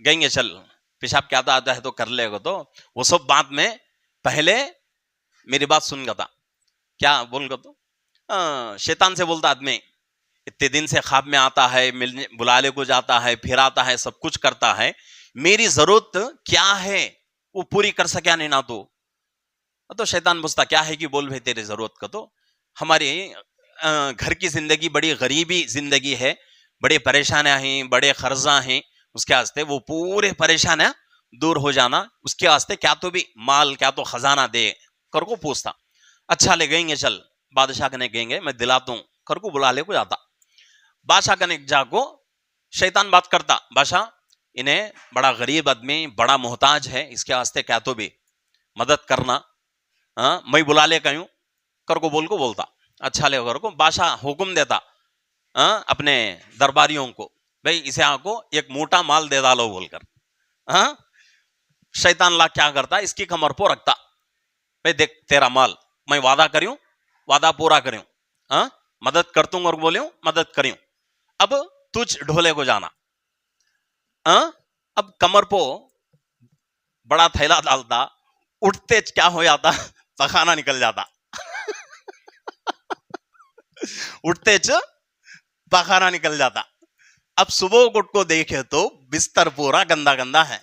گئیں گے چل, پیشاب کیا آتا ہے تو کر لے گا. تو وہ سب بات میں پہلے میری بات سن گا تھا, کیا بول گا تو شیطان سے بولتا آدمی اتنے دن سے خواب میں آتا ہے, ملنے بلالے کو جاتا ہے, پھر آتا ہے, سب کچھ کرتا ہے, میری ضرورت کیا ہے وہ پوری کر سکیا نہیں نا تو شیطان پوچھتا کیا ہے کہ بول بھائی تیری ضرورت کا. تو ہماری گھر کی زندگی بڑی غریبی زندگی ہے, بڑے پریشانیاں ہیں, بڑے قرضہ ہیں, اس کے واسطے وہ پورے پریشانیاں دور ہو جانا, اس کے واسطے کیا تو بھی مال کیا تو خزانہ دے کر کو پوچھتا. اچھا لے گئیں گے چل, بادشاہ کنے گئیں گے, میں دلاتا ہوں کر کو بلا لے کو جاتا. بادشاہ کنے جا کو شیطان بات کرتا, بادشاہ انہیں بڑا غریب آدمی بڑا محتاج ہے, اس کے واسطے کیا تو بھی مدد کرنا, میں بلا لے کہوں کر کو بولتا. اچھا لے کر کو بادشاہ حکم دیتا اپنے درباریوں کو, بھائی اسے آ کو ایک موٹا مال دے ڈالو بول کر. شیطان لا کیا کرتا, اس کی کمر پہ رکھتا, بھائی دیکھ تیرا مال میں وعدہ کریوں, وعدہ پورا کریوں, مدد کرتوں اور بولیوں مدد کریوں. اب تجھ ڈھولے کو جانا, اب کمر پہ بڑا تھیلا ڈالتا, اٹھتے کیا ہو جاتا, پخانا نکل جاتا. اٹھتے پخانا نکل جاتا. اب صبح اٹھ کو دیکھے تو بستر پورا گندا گندا ہے.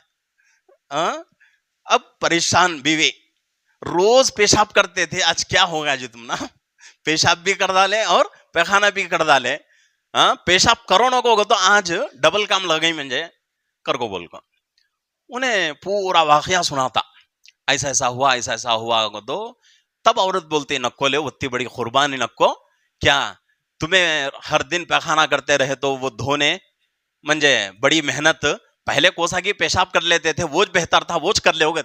اب پریشان بیوی, روز پیشاب کرتے تھے, آج کیا ہوگا جی تم نا, پیشاب بھی کر ڈالے اور پیخانہ بھی کر ڈالے, پیشاب کروڑوں کو تو آج ڈبل کام لگ گئی مجھے کر کو بول کو. انہیں پورا واقعہ سناتا, ایسا ایسا ہوا ایسا ایسا ہوا. تو تب عورت بولتی نکو لے, اتنی بڑی قربانی نکو, کیا تمہیں ہر دن پیخانہ کرتے رہے تو وہ دھونے منجے بڑی محنت, پہلے کوسا کی پیشاب کر لیتے تھے وہ بہتر تھا, وہ کر لے ہو گئے.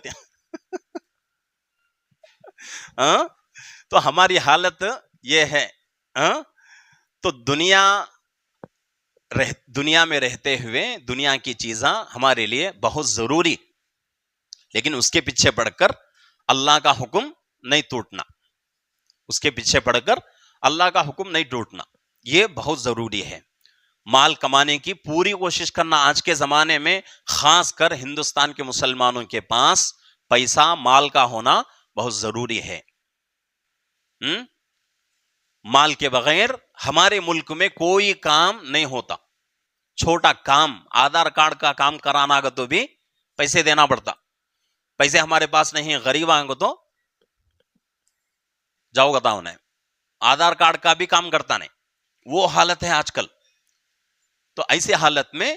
تو ہماری حالت یہ ہے. تو دنیا میں رہتے ہوئے دنیا کی چیزاں ہمارے لیے بہت ضروری, لیکن اس کے پیچھے پڑھ کر اللہ کا حکم نہیں ٹوٹنا, اس کے پیچھے پڑھ کر اللہ کا حکم نہیں ٹوٹنا, یہ بہت ضروری ہے. مال کمانے کی پوری کوشش کرنا, آج کے زمانے میں خاص کر ہندوستان کے مسلمانوں کے پاس پیسہ مال کا ہونا بہت ضروری ہے. مال کے بغیر ہمارے ملک میں کوئی کام نہیں ہوتا. چھوٹا کام آدھار کارڈ کا کام کرانا گا تو بھی پیسے دینا پڑتا. پیسے ہمارے پاس نہیں, غریب آئیں گے تو جاؤ گتا انہیں, آدھار کارڈ کا بھی کام کرتا نہیں. وہ حالت ہے آج کل. تو ایسی حالت میں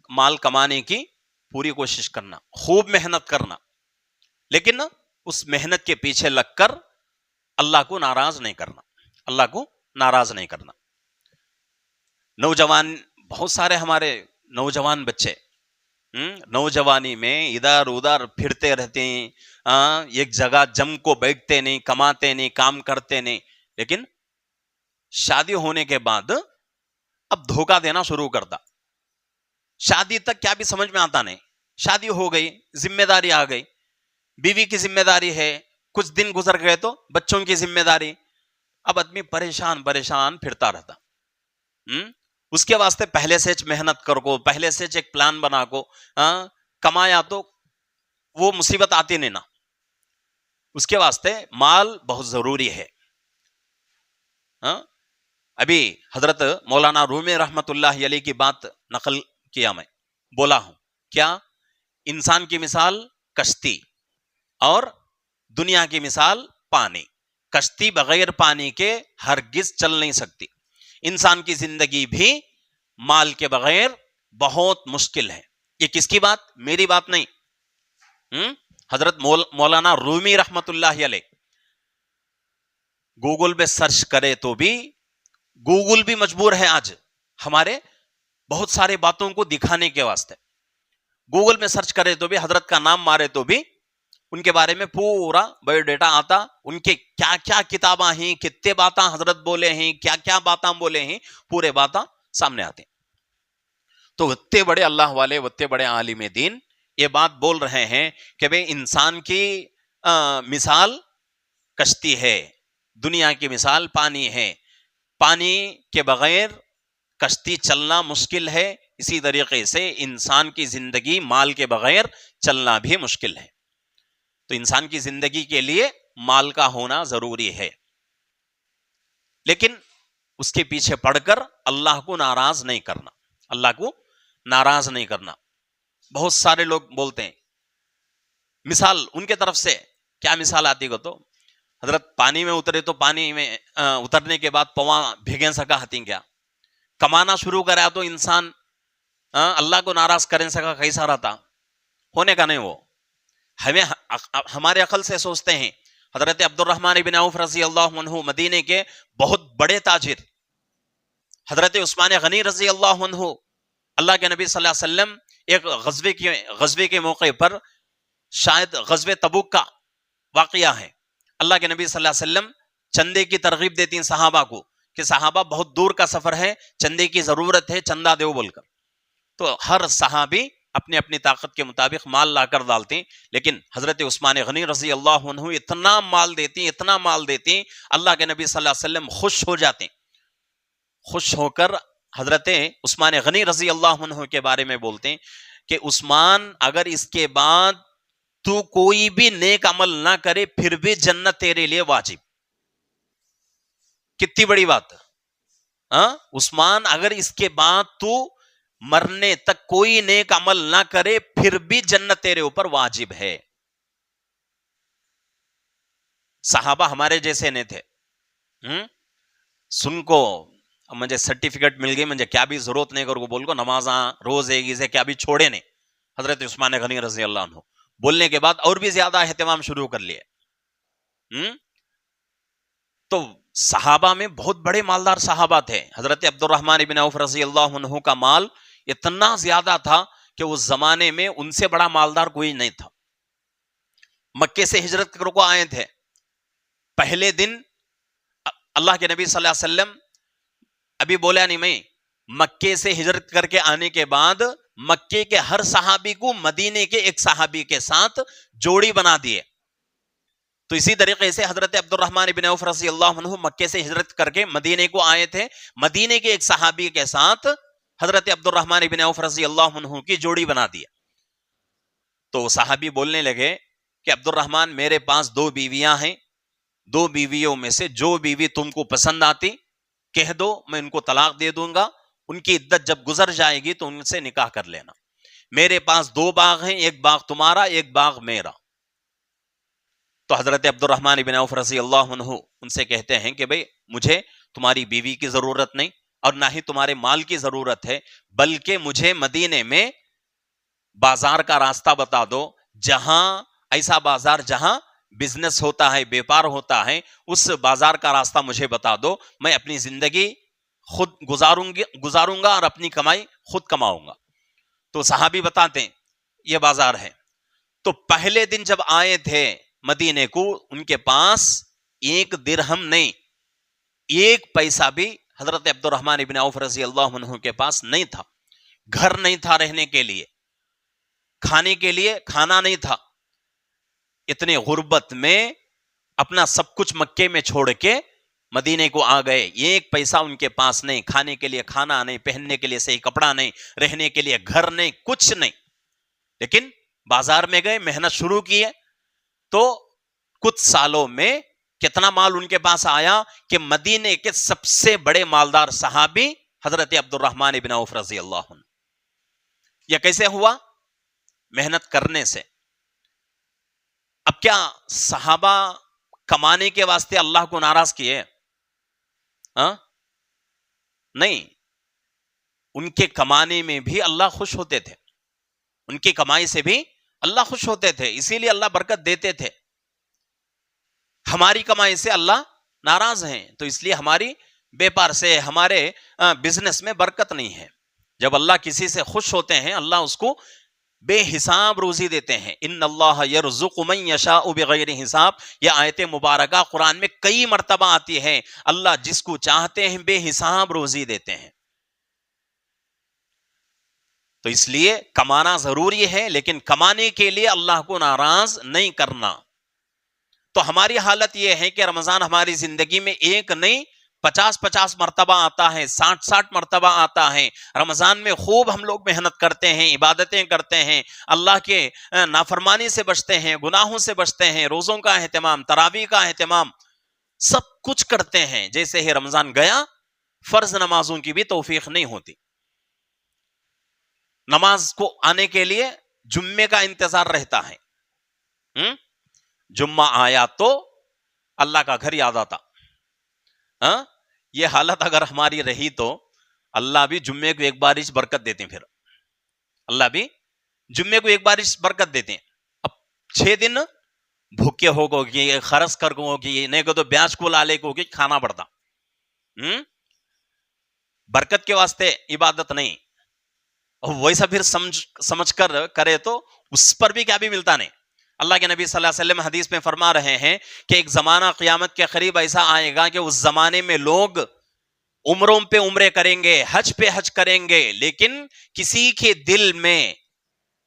مال کمانے کی پوری کوشش کرنا, خوب محنت کرنا, لیکن اس محنت کے پیچھے لگ کر اللہ کو ناراض نہیں کرنا, اللہ کو ناراض نہیں کرنا. نوجوان, بہت سارے ہمارے نوجوان بچے نوجوانی میں ادھر ادھر پھرتے رہتے ہیں, ایک جگہ جم کو بیٹھتے نہیں, کماتے نہیں, کام کرتے نہیں, لیکن شادی ہونے کے بعد اب دھوکہ دینا شروع کرتا. شادی تک کیا بھی سمجھ میں آتا نہیں, شادی ہو گئی, ذمہ داری آ گئی, بیوی کی ذمہ داری ہے, کچھ دن گزر گئے تو بچوں کی ذمہ داری. اب آدمی پریشان پریشان پھرتا رہتا. اس کے واسطے پہلے سے محنت کر کو, پہلے سے ایک پلان بنا کو کمایا تو وہ مصیبت آتی نہیں نا. اس کے واسطے مال بہت ضروری ہے. ابھی حضرت مولانا رومی رحمت اللہ علیہ کی بات نقل کیا, میں بولا ہوں کیا, انسان کی مثال کشتی اور دنیا کی مثال پانی. کشتی بغیر پانی کے ہرگز چل نہیں سکتی. انسان کی زندگی بھی مال کے بغیر بہت مشکل ہے. یہ کس کی بات, میری بات نہیں, حضرت مولانا رومی رحمت اللہ علیہ. گوگل پہ سرچ کرے تو بھی, گوگل بھی مجبور ہے آج ہمارے بہت سارے باتوں کو دکھانے کے واسطے. گوگل میں سرچ کرے تو بھی, حضرت کا نام مارے تو بھی ان کے بارے میں پورا بایو ڈیٹا آتا. ان کے کیا کیا کتاباں ہیں, کتنے باتاں حضرت بولے ہیں, کیا کیا باتاں بولے ہیں, پورے باتاں سامنے آتے. تو اتنے بڑے اللہ والے, اتنے بڑے عالم دین یہ بات بول رہے ہیں کہ بھئی انسان کی مثال کشتی ہے, دنیا کی مثال پانی ہے. پانی کے بغیر کشتی چلنا مشکل ہے. اسی طریقے سے انسان کی زندگی مال کے بغیر چلنا بھی مشکل ہے. تو انسان کی زندگی کے لیے مال کا ہونا ضروری ہے, لیکن اس کے پیچھے پڑ کر اللہ کو ناراض نہیں کرنا, اللہ کو ناراض نہیں کرنا. بہت سارے لوگ بولتے ہیں, مثال ان کے طرف سے کیا مثال آتی گو تو, حضرت پانی میں اترے تو پانی میں اترنے کے بعد پواں بھیگیں سکا ہتیں کیا, کمانا شروع کرا تو انسان اللہ کو ناراض کریں سکا کیسا رہتا, ہونے کا نہیں. وہ ہمیں ہمارے عقل سے سوچتے ہیں. حضرت عبد الرحمن ابن عوف رضی اللہ عنہ مدینے کے بہت بڑے تاجر, حضرت عثمان غنی رضی اللہ عنہ, اللہ کے نبی صلی اللہ علیہ وسلم ایک غزوے کے موقع پر, شاید غزوے تبوک کا واقعہ ہے, اللہ کے نبی صلی اللہ علیہ وسلم چندے کی ترغیب دیتی ہیں صحابہ کو کہ صحابہ بہت دور کا سفر ہے, چندے کی ضرورت ہے, چندہ دیو بول کر. تو ہر صحابی اپنی اپنی طاقت کے مطابق مال لا کر ڈالتے ہیں, لیکن حضرت عثمان غنی رضی اللہ عنہ اتنا مال دیتی, اتنا مال دیتی, اللہ کے نبی صلی اللہ علیہ وسلم خوش ہو جاتے. خوش ہو کر حضرت عثمان غنی رضی اللہ عنہ کے بارے میں بولتے ہیں کہ عثمان, اگر اس کے بعد تو کوئی بھی نیک عمل نہ کرے پھر بھی جنت تیرے لیے واجب. کتنی بڑی بات. عثمان, اگر اس کے بعد تو مرنے تک کوئی نیک عمل نہ کرے پھر بھی جنت تیرے اوپر واجب ہے. صحابہ ہمارے جیسے نہیں تھے. سن کو مجھے سرٹیفکیٹ مل گئی, مجھے کیا بھی ضرورت نہیں کرو بول کو, نمازاں روزے گیزے کیا بھی چھوڑے نہیں. حضرت عثمان غنی رضی اللہ عنہ بولنے کے بعد اور بھی زیادہ اہتمام شروع کر لیے. تو صحابہ میں بہت بڑے مالدار صحابہ تھے. حضرت عبد الرحمن ابن عوف رضی اللہ عنہ کا مال اتنا زیادہ تھا کہ اس زمانے میں ان سے بڑا مالدار کوئی نہیں تھا. مکے سے ہجرت کر کو آئے تھے. پہلے دن اللہ کے نبی صلی اللہ علیہ وسلم, ابھی بولا نہیں میں, مکے سے ہجرت کر کے آنے کے بعد مکے کے ہر صحابی کو مدینے کے ایک صحابی کے ساتھ جوڑی بنا دیے. تو اسی طریقے سے حضرت عبد الرحمن ابن عوف رضی اللہ عنہ مکے سے ہجرت کر کے مدینے کو آئے تھے. مدینے کے ایک صحابی کے ساتھ حضرت عبد الرحمن ابن عوف رضی اللہ عنہ کی جوڑی بنا دیا. تو صحابی بولنے لگے کہ عبد الرحمن, میرے پاس 2 بیویاں ہیں, دو بیویوں میں سے جو بیوی تم کو پسند آتی کہہ دو میں ان کو طلاق دے دوں گا، ان کی عدت جب گزر جائے گی تو ان سے نکاح کر لینا، میرے پاس 2 باغ ہیں، ایک باغ تمہارا ایک باغ میرا۔ تو حضرت عبد الرحمن بن عوف رضی اللہ عنہ ان سے کہتے ہیں کہ بھئی مجھے تمہاری بیوی کی ضرورت نہیں اور نہ ہی تمہارے مال کی ضرورت ہے، بلکہ مجھے مدینے میں بازار کا راستہ بتا دو، جہاں ایسا بازار جہاں بزنس ہوتا ہے، بیپار ہوتا ہے، اس بازار کا راستہ مجھے بتا دو، میں اپنی زندگی خود گزاروں گا اور اپنی کمائی خود کماؤں گا۔ تو صحابی بتاتے ہیں یہ بازار ہے۔ تو پہلے دن جب آئے تھے مدینے کو، ان کے پاس 1 درہم نہیں، 1 پیسہ بھی حضرت عبد الرحمن بن عوف رضی اللہ عنہ کے پاس نہیں تھا، گھر نہیں تھا رہنے کے لیے، کھانے کے لیے کھانا نہیں تھا، اتنے غربت میں اپنا سب کچھ مکے میں چھوڑ کے مدینے کو آ گئے، 1 پیسہ ان کے پاس نہیں، کھانے کے لیے کھانا نہیں، پہننے کے لیے صحیح کپڑا نہیں، رہنے کے لیے گھر نہیں، کچھ نہیں، لیکن بازار میں گئے، محنت شروع کی ہے، تو کچھ سالوں میں کتنا مال ان کے پاس آیا کہ مدینے کے سب سے بڑے مالدار صحابی حضرت عبد الرحمن بن عوف رضی اللہ عنہ۔ یہ کیسے ہوا؟ محنت کرنے سے۔ اب کیا صحابہ کمانے کے واسطے اللہ کو ناراض کیے؟ نہیں، ان کے کمانے میں بھی اللہ خوش ہوتے تھے، ان کی کمائی سے بھی اللہ خوش ہوتے تھے، اسی لیے اللہ برکت دیتے تھے۔ ہماری کمائی سے اللہ ناراض ہیں، تو اس لیے ہماری بیپار سے، ہمارے بزنس میں برکت نہیں ہے۔ جب اللہ کسی سے خوش ہوتے ہیں اللہ اس کو بے حساب روزی دیتے ہیں۔ ان اللہ یرزق من یشاء بغیر حساب، یہ آیت مبارکہ قرآن میں کئی مرتبہ آتی ہے، اللہ جس کو چاہتے ہیں بے حساب روزی دیتے ہیں۔ تو اس لیے کمانا ضروری ہے، لیکن کمانے کے لیے اللہ کو ناراض نہیں کرنا۔ تو ہماری حالت یہ ہے کہ رمضان ہماری زندگی میں 1 نہیں 50 مرتبہ آتا ہے، 60 مرتبہ آتا ہے۔ رمضان میں خوب ہم لوگ محنت کرتے ہیں، عبادتیں کرتے ہیں، اللہ کے نافرمانی سے بچتے ہیں، گناہوں سے بچتے ہیں، روزوں کا اہتمام، تراویح کا اہتمام، سب کچھ کرتے ہیں۔ جیسے ہی رمضان گیا فرض نمازوں کی بھی توفیق نہیں ہوتی، نماز کو آنے کے لیے جمعے کا انتظار رہتا ہے، جمعہ آیا تو اللہ کا گھر یاد آتا۔ یہ حالت اگر ہماری رہی تو اللہ بھی جمعے کو ایک بارش برکت دیتے ہیں، پھر اللہ بھی جمعے کو ایک بارش برکت دیتے ہیں۔ اب 6 دن بھوکے ہو گے، خرچ کر گے، نہیں کہ تو بیاج کو لالے کو کھانا پڑتا، برکت کے واسطے عبادت نہیں، ویسا پھر سمجھ کر کرے تو اس پر بھی کیا بھی ملتا نہیں۔ اللہ کے نبی صلی اللہ علیہ وسلم حدیث میں فرما رہے ہیں کہ ایک زمانہ قیامت کے قریب ایسا آئے گا کہ اس زمانے میں لوگ عمروں پہ عمرے کریں گے، حج پہ حج کریں گے، لیکن کسی کے دل میں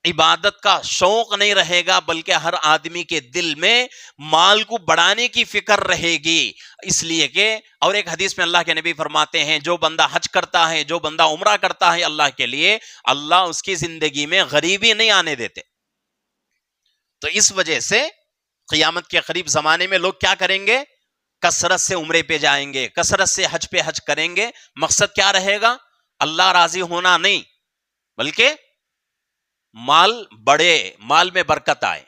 عبادت کا شوق نہیں رہے گا، بلکہ ہر آدمی کے دل میں مال کو بڑھانے کی فکر رہے گی۔ اس لیے کہ اور ایک حدیث میں اللہ کے نبی فرماتے ہیں جو بندہ حج کرتا ہے، جو بندہ عمرہ کرتا ہے اللہ کے لیے، اللہ اس کی زندگی میں غریبی نہیں آنے دیتے۔ تو اس وجہ سے قیامت کے قریب زمانے میں لوگ کیا کریں گے؟ کثرت سے عمرے پہ جائیں گے، کثرت سے حج پہ حج کریں گے۔ مقصد کیا رہے گا؟ اللہ راضی ہونا نہیں، بلکہ مال بڑھے، مال میں برکت آئے۔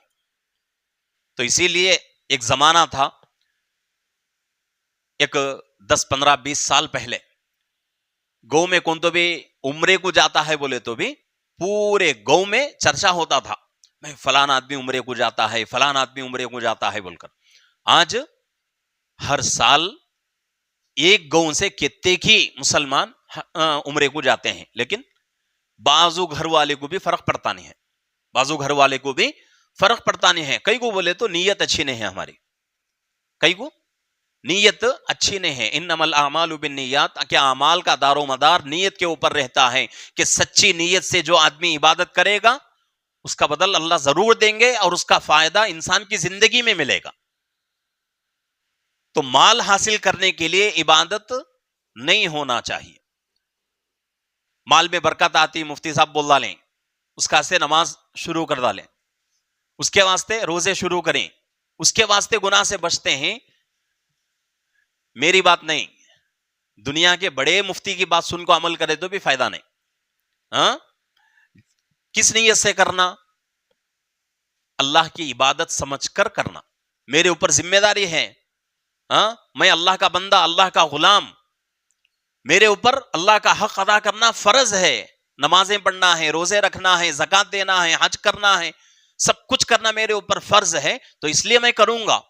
تو اسی لیے ایک زمانہ تھا، ایک 10 15 20 سال پہلے، گاؤں میں کون تو بھی عمرے کو جاتا ہے بولے تو بھی پورے گاؤں میں چرچا ہوتا تھا، فلان آدمی عمرے کو جاتا ہے، فلان آدمی عمرے کو جاتا ہے بول کر۔ آج ہر سال ایک گاؤں سے کتنے کی مسلمان عمرے کو جاتے ہیں، لیکن بعضو گھر والے کو بھی فرق پڑتا نہیں ہے، بعضو گھر والے کو بھی فرق پڑتا نہیں ہے۔ کئی کو بولے تو نیت اچھی نہیں ہے ہماری، کئی کو نیت اچھی نہیں ہے۔ انما الاعمال بالنیات، کیا اعمال کا دار و مدار نیت کے اوپر رہتا ہے کہ سچی نیت سے جو آدمی عبادت کرے گا اس کا بدل اللہ ضرور دیں گے اور اس کا فائدہ انسان کی زندگی میں ملے گا۔ تو مال حاصل کرنے کے لیے عبادت نہیں ہونا چاہیے۔ مال میں برکت آتی، مفتی صاحب بول ڈالیں، اس کا سے نماز شروع کر ڈالیں، اس کے واسطے روزے شروع کریں، اس کے واسطے گناہ سے بچتے ہیں، میری بات نہیں، دنیا کے بڑے مفتی کی بات سن کو عمل کرے تو بھی فائدہ نہیں. ہاں، کس نیت سے کرنا؟ اللہ کی عبادت سمجھ کر کرنا. میرے اوپر ذمہ داری ہے، ہاں، میں اللہ کا بندہ، اللہ کا غلام، میرے اوپر اللہ کا حق ادا کرنا فرض ہے. نمازیں پڑھنا ہے، روزے رکھنا ہے، زکات دینا ہے، حج کرنا ہے، سب کچھ کرنا میرے اوپر فرض ہے، تو اس لیے میں کروں گا.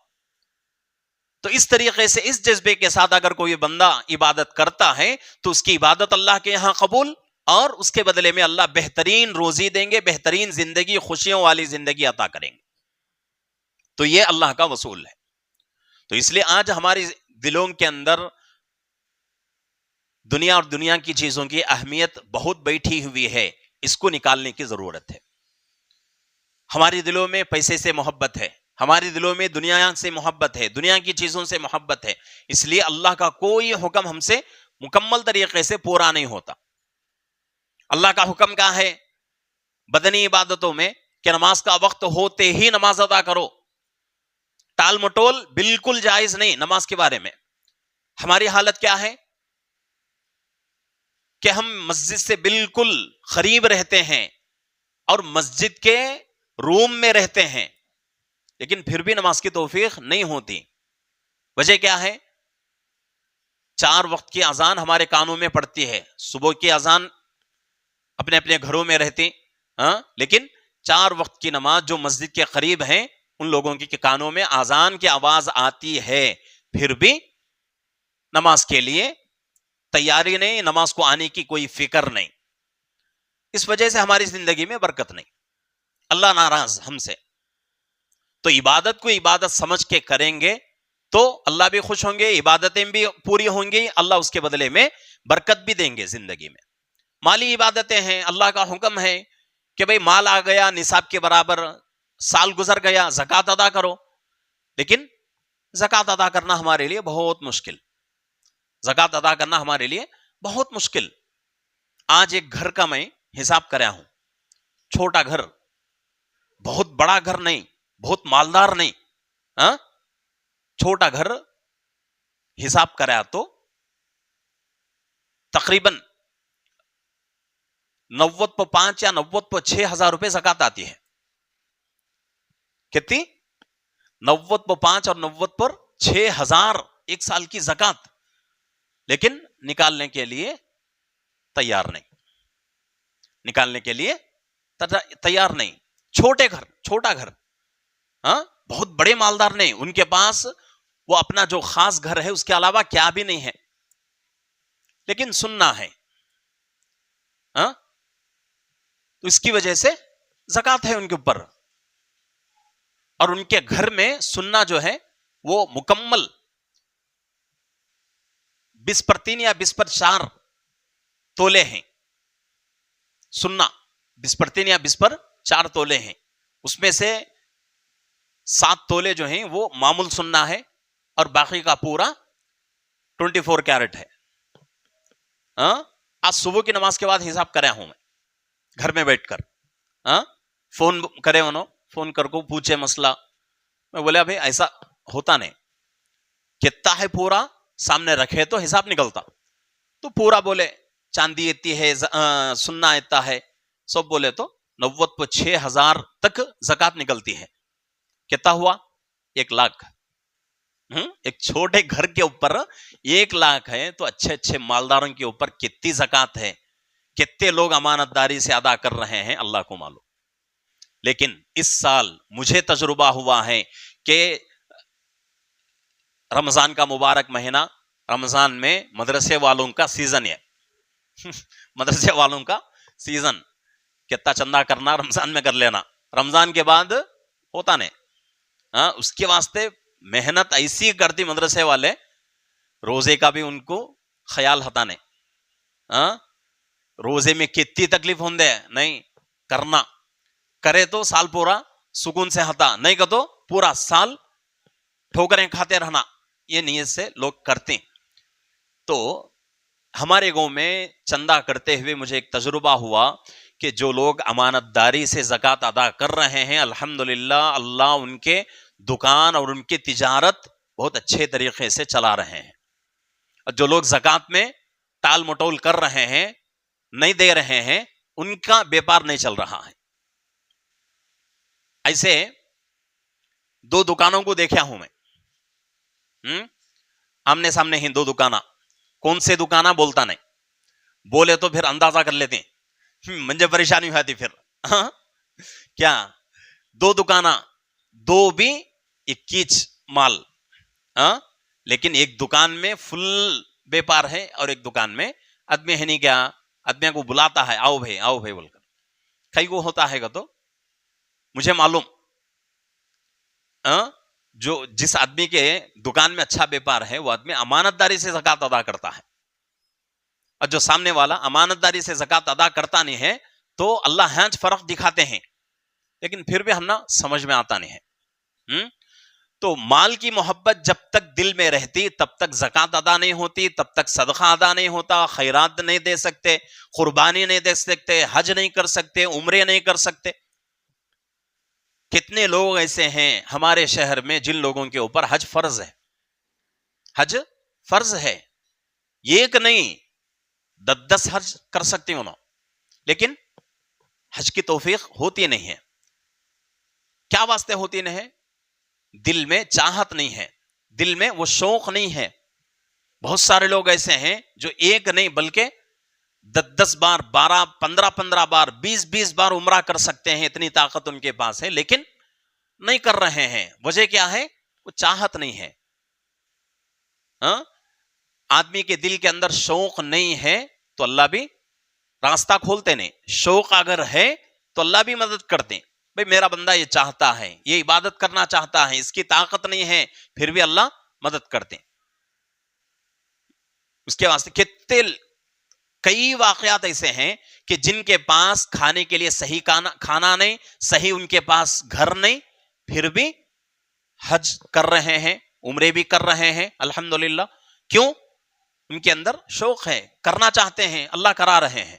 تو اس طریقے سے، اس جذبے کے ساتھ اگر کوئی بندہ عبادت کرتا ہے تو اس کی عبادت اللہ کے یہاں قبول، اور اس کے بدلے میں اللہ بہترین روزی دیں گے، بہترین زندگی، خوشیوں والی زندگی عطا کریں گے. تو یہ اللہ کا وصول ہے. تو اس لیے آج ہماری دلوں کے اندر دنیا اور دنیا کی چیزوں کی اہمیت بہت بیٹھی ہوئی ہے، اس کو نکالنے کی ضرورت ہے. ہماری دلوں میں پیسے سے محبت ہے، ہماری دلوں میں دنیا سے محبت ہے، دنیا کی چیزوں سے محبت ہے. اس لیے اللہ کا کوئی حکم ہم سے مکمل طریقے سے پورا نہیں ہوتا. اللہ کا حکم کیا ہے بدنی عبادتوں میں کہ نماز کا وقت ہوتے ہی نماز ادا کرو. ٹال مٹول بالکل جائز نہیں نماز کے بارے میں. ہماری حالت کیا ہے کہ ہم مسجد سے بالکل قریب رہتے ہیں اور مسجد کے روم میں رہتے ہیں، لیکن پھر بھی نماز کی توفیق نہیں ہوتی. وجہ کیا ہے؟ 4 وقت کی اذان ہمارے کانوں میں پڑتی ہے، صبح کی اذان اپنے اپنے گھروں میں رہتی، ہاں، لیکن 4 وقت کی نماز جو مسجد کے قریب ہیں ان لوگوں کے کانوں میں اذان کی آواز آتی ہے، پھر بھی نماز کے لیے تیاری نہیں، نماز کو آنے کی کوئی فکر نہیں. اس وجہ سے ہماری زندگی میں برکت نہیں، اللہ ناراض ہم سے. تو عبادت کو عبادت سمجھ کے کریں گے تو اللہ بھی خوش ہوں گے، عبادتیں بھی پوری ہوں گی، اللہ اس کے بدلے میں برکت بھی دیں گے زندگی میں. مالی عبادتیں ہیں، اللہ کا حکم ہے کہ بھئی مال آ گیا نصاب کے برابر، سال گزر گیا، زکات ادا کرو. لیکن زکات ادا کرنا ہمارے لیے بہت مشکل، زکات ادا کرنا ہمارے لیے بہت مشکل. آج ایک گھر کا میں حساب کریا ہوں، چھوٹا گھر، بہت بڑا گھر نہیں، بہت مالدار نہیں، ہاں، چھوٹا گھر حساب کریا تو تقریباً 90/5 یا 90/6 ہزار روپے زکات آتی ہے. کتنی؟ 90/5 اور 90/6 ہزار ایک سال کی زکات. لیکن نکالنے کے لیے تیار نہیں، نکالنے کے لیے تیار نہیں. چھوٹا گھر، ہاں، بہت بڑے مالدار نہیں، ان کے پاس وہ اپنا جو خاص گھر ہے اس کے علاوہ کیا بھی نہیں ہے، لیکن سننا ہے، ہاں، تو اس کی وجہ سے زکات ہے ان کے اوپر. اور ان کے گھر میں سننا جو ہے وہ مکمل 20/3 یا 20/4 تولے ہیں. سننا 20/3 یا 20/4 تولے ہیں. اس میں سے 7 تولے جو ہیں وہ معمول سننا ہے اور باقی کا پورا 24 کیرٹ ہے. ہاں، آج صبح کی نماز کے بعد حساب کریا ہوں میں گھر میں بیٹھ کر. ہاں، فون کرے انہوں، فون کر کو پوچھے مسئلہ. میں بولے بھائی ایسا ہوتا نہیں، کتنا ہے پورا سامنے رکھے تو حساب نکلتا. تو پورا بولے چاندی اتنی ہے، سننا اتنا ہے، سب بولے تو 90/6 ہزار تک زکات نکلتی ہے. کتنا ہوا؟ 1 لاکھ. ایک چھوٹے گھر کے اوپر 1 لاکھ ہے تو اچھے مالداروں کے اوپر کتنی زکات ہے، کتنے لوگ امانت داری سے ادا کر رہے ہیں، اللہ کو معلوم. لیکن اس سال مجھے تجربہ ہوا ہے کہ رمضان کا مبارک مہینہ، رمضان میں مدرسے والوں کا سیزن ہے، مدرسے والوں کا سیزن. کتنا چندہ کرنا رمضان میں کر لینا، رمضان کے بعد ہوتا نہیں. ہاں، اس کے واسطے محنت ایسی کرتی مدرسے والے، روزے کا بھی ان کو خیال ہتا نہیں. ہاں، روزے میں کتنی تکلیف ہوندے نہیں کرنا، کرے تو سال پورا سکون سے ہتا، نہیں کہ تو پورا سال ٹھوکریں کھاتے رہنا. یہ نیت سے لوگ کرتے. تو ہمارے گاؤں میں چندہ کرتے ہوئے مجھے ایک تجربہ ہوا کہ جو لوگ امانت داری سے زکات ادا کر رہے ہیں، الحمدللہ اللہ ان کے دکان اور ان کی تجارت بہت اچھے طریقے سے چلا رہے ہیں. جو لوگ زکات میں ٹال مٹول کر رہے ہیں, نہیں دے رہے ہیں, ان کا بیپار نہیں چل رہا ہے. ایسے 2 دکانوں کو دیکھا ہوں میں, آمنے سامنے ہیں 2 دکانہ. کون سے دکانہ بولتا نہیں, بولے تو پھر اندازہ کر لیتے ہیں, مجھے پریشانی ہوتی پھر. کیا 2 دکانہ, 2 بھی 21 مال, لیکن ایک دکان میں فل بیپار ہے اور ایک دکان میں آدمی ہے نہیں. کیا آدمی کو بلاتا ہے, آؤ بھائی بول کر. کئی کو ہوتا ہے گا تو مجھے معلوم, جو جس آدمی کے دکان میں اچھا بیپار ہے وہ آدمی امانت داری سے زکات ادا کرتا ہے, اور جو سامنے والا امانت داری سے زکات ادا کرتا نہیں ہے تو اللہ ہنچ فرق دکھاتے ہیں, لیکن پھر بھی ہم نا سمجھ میں آتا نہیں ہے. تو مال کی محبت جب تک دل میں رہتی تب تک زکات ادا نہیں ہوتی, تب تک صدقہ ادا نہیں ہوتا, خیرات نہیں دے سکتے, قربانی نہیں دے سکتے, حج نہیں کر سکتے, عمرے نہیں کر سکتے. کتنے لوگ ایسے ہیں ہمارے شہر میں جن لوگوں کے اوپر حج فرض ہے, حج فرض ہے, ایک نہیں 10 حج کر سکتے انہوں, لیکن حج کی توفیق ہوتی نہیں ہے. کیا واسطے ہوتی نہیں ہے؟ دل میں چاہت نہیں ہے, دل میں وہ شوق نہیں ہے. بہت سارے لوگ ایسے ہیں جو ایک نہیں بلکہ 10 بار, 12, 15 بار, 20 بار عمرہ کر سکتے ہیں, اتنی طاقت ان کے پاس ہے, لیکن نہیں کر رہے ہیں. وجہ کیا ہے؟ وہ چاہت نہیں ہے. آدمی کے دل کے اندر شوق نہیں ہے تو اللہ بھی راستہ کھولتے نہیں. شوق اگر ہے تو اللہ بھی مدد کرتے. بھئی میرا بندہ یہ چاہتا ہے, یہ عبادت کرنا چاہتا ہے, اس کی طاقت نہیں ہے, پھر بھی اللہ مدد کرتے. اس کے واسطے کئی واقعات ایسے ہیں کہ جن کے پاس کھانے کے لیے صحیح کھانا نہیں, صحیح ان کے پاس گھر نہیں, پھر بھی حج کر رہے ہیں, عمرے بھی کر رہے ہیں, الحمدللہ. کیوں؟ ان کے اندر شوق ہے, کرنا چاہتے ہیں, اللہ کرا رہے ہیں.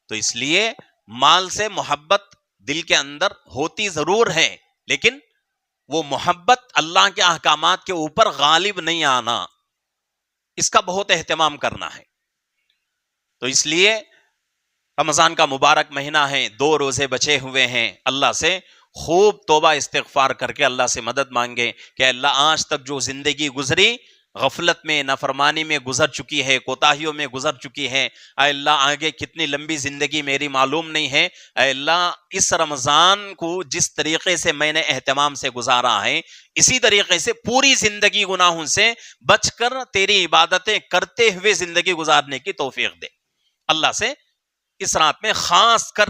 تو اس لیے مال سے محبت دل کے اندر ہوتی ضرور ہے, لیکن وہ محبت اللہ کے احکامات کے اوپر غالب نہیں آنا, اس کا بہت اہتمام کرنا ہے. تو اس لیے رمضان کا مبارک مہینہ ہے, 2 روزے بچے ہوئے ہیں, اللہ سے خوب توبہ استغفار کر کے اللہ سے مدد مانگے کہ اللہ آج تک جو زندگی گزری غفلت میں, نافرمانی میں گزر چکی ہے, کوتاہیوں میں گزر چکی ہے, اے اللہ آگے کتنی لمبی زندگی میری معلوم نہیں ہے. اے اللہ اس رمضان کو جس طریقے سے میں نے اہتمام سے گزارا ہے, اسی طریقے سے پوری زندگی گناہوں سے بچ کر تیری عبادتیں کرتے ہوئے زندگی گزارنے کی توفیق دے. اللہ سے اس رات میں خاص کر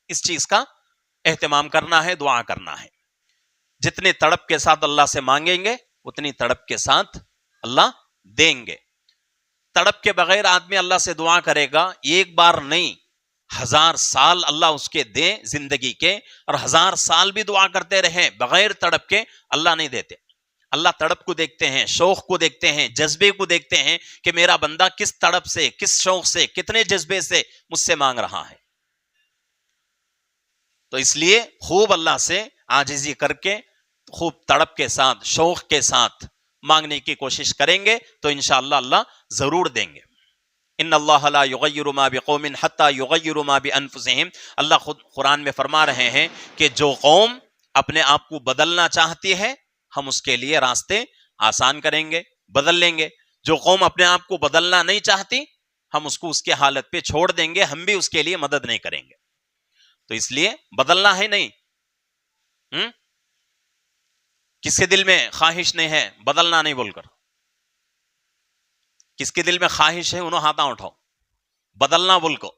اس چیز کا اہتمام کرنا ہے, دعا کرنا ہے. جتنے تڑپ کے ساتھ اللہ سے مانگیں گے اتنی تڑپ کے ساتھ اللہ دیں گے. تڑپ کے بغیر آدمی اللہ سے دعا کرے گا, ایک بار نہیں 1000 سال اللہ اس کے دیں زندگی کے, اور 1000 سال بھی دعا کرتے رہے بغیر تڑپ کے, اللہ نہیں دیتے. اللہ تڑپ کو دیکھتے ہیں, شوق کو دیکھتے ہیں, جذبے کو دیکھتے ہیں کہ میرا بندہ کس تڑپ سے, کس شوق سے, کتنے جذبے سے مجھ سے مانگ رہا ہے. تو اس لیے خوب اللہ سے عاجزی کر کے, خوب تڑپ کے ساتھ, شوق کے ساتھ مانگنے کی کوشش کریں گے تو انشاءاللہ اللہ ضرور دیں گے. ان اللہ لا یغیر ما بقوم حتی یغیروا ما بانفسہم. اللہ خود قرآن میں فرما رہے ہیں کہ جو قوم اپنے آپ کو بدلنا چاہتی ہے ہم اس کے لیے راستے آسان کریں گے, بدل لیں گے. جو قوم اپنے آپ کو بدلنا نہیں چاہتی ہم اس کو اس کے حالت پہ چھوڑ دیں گے, ہم بھی اس کے لیے مدد نہیں کریں گے. تو اس لیے بدلنا ہے نہیں. کس کے دل میں خواہش نہیں ہے بدلنا نہیں بول کر؟ کس کے دل میں خواہش ہے انہوں ہاتھاں اٹھاؤ, بدلنا بول کو.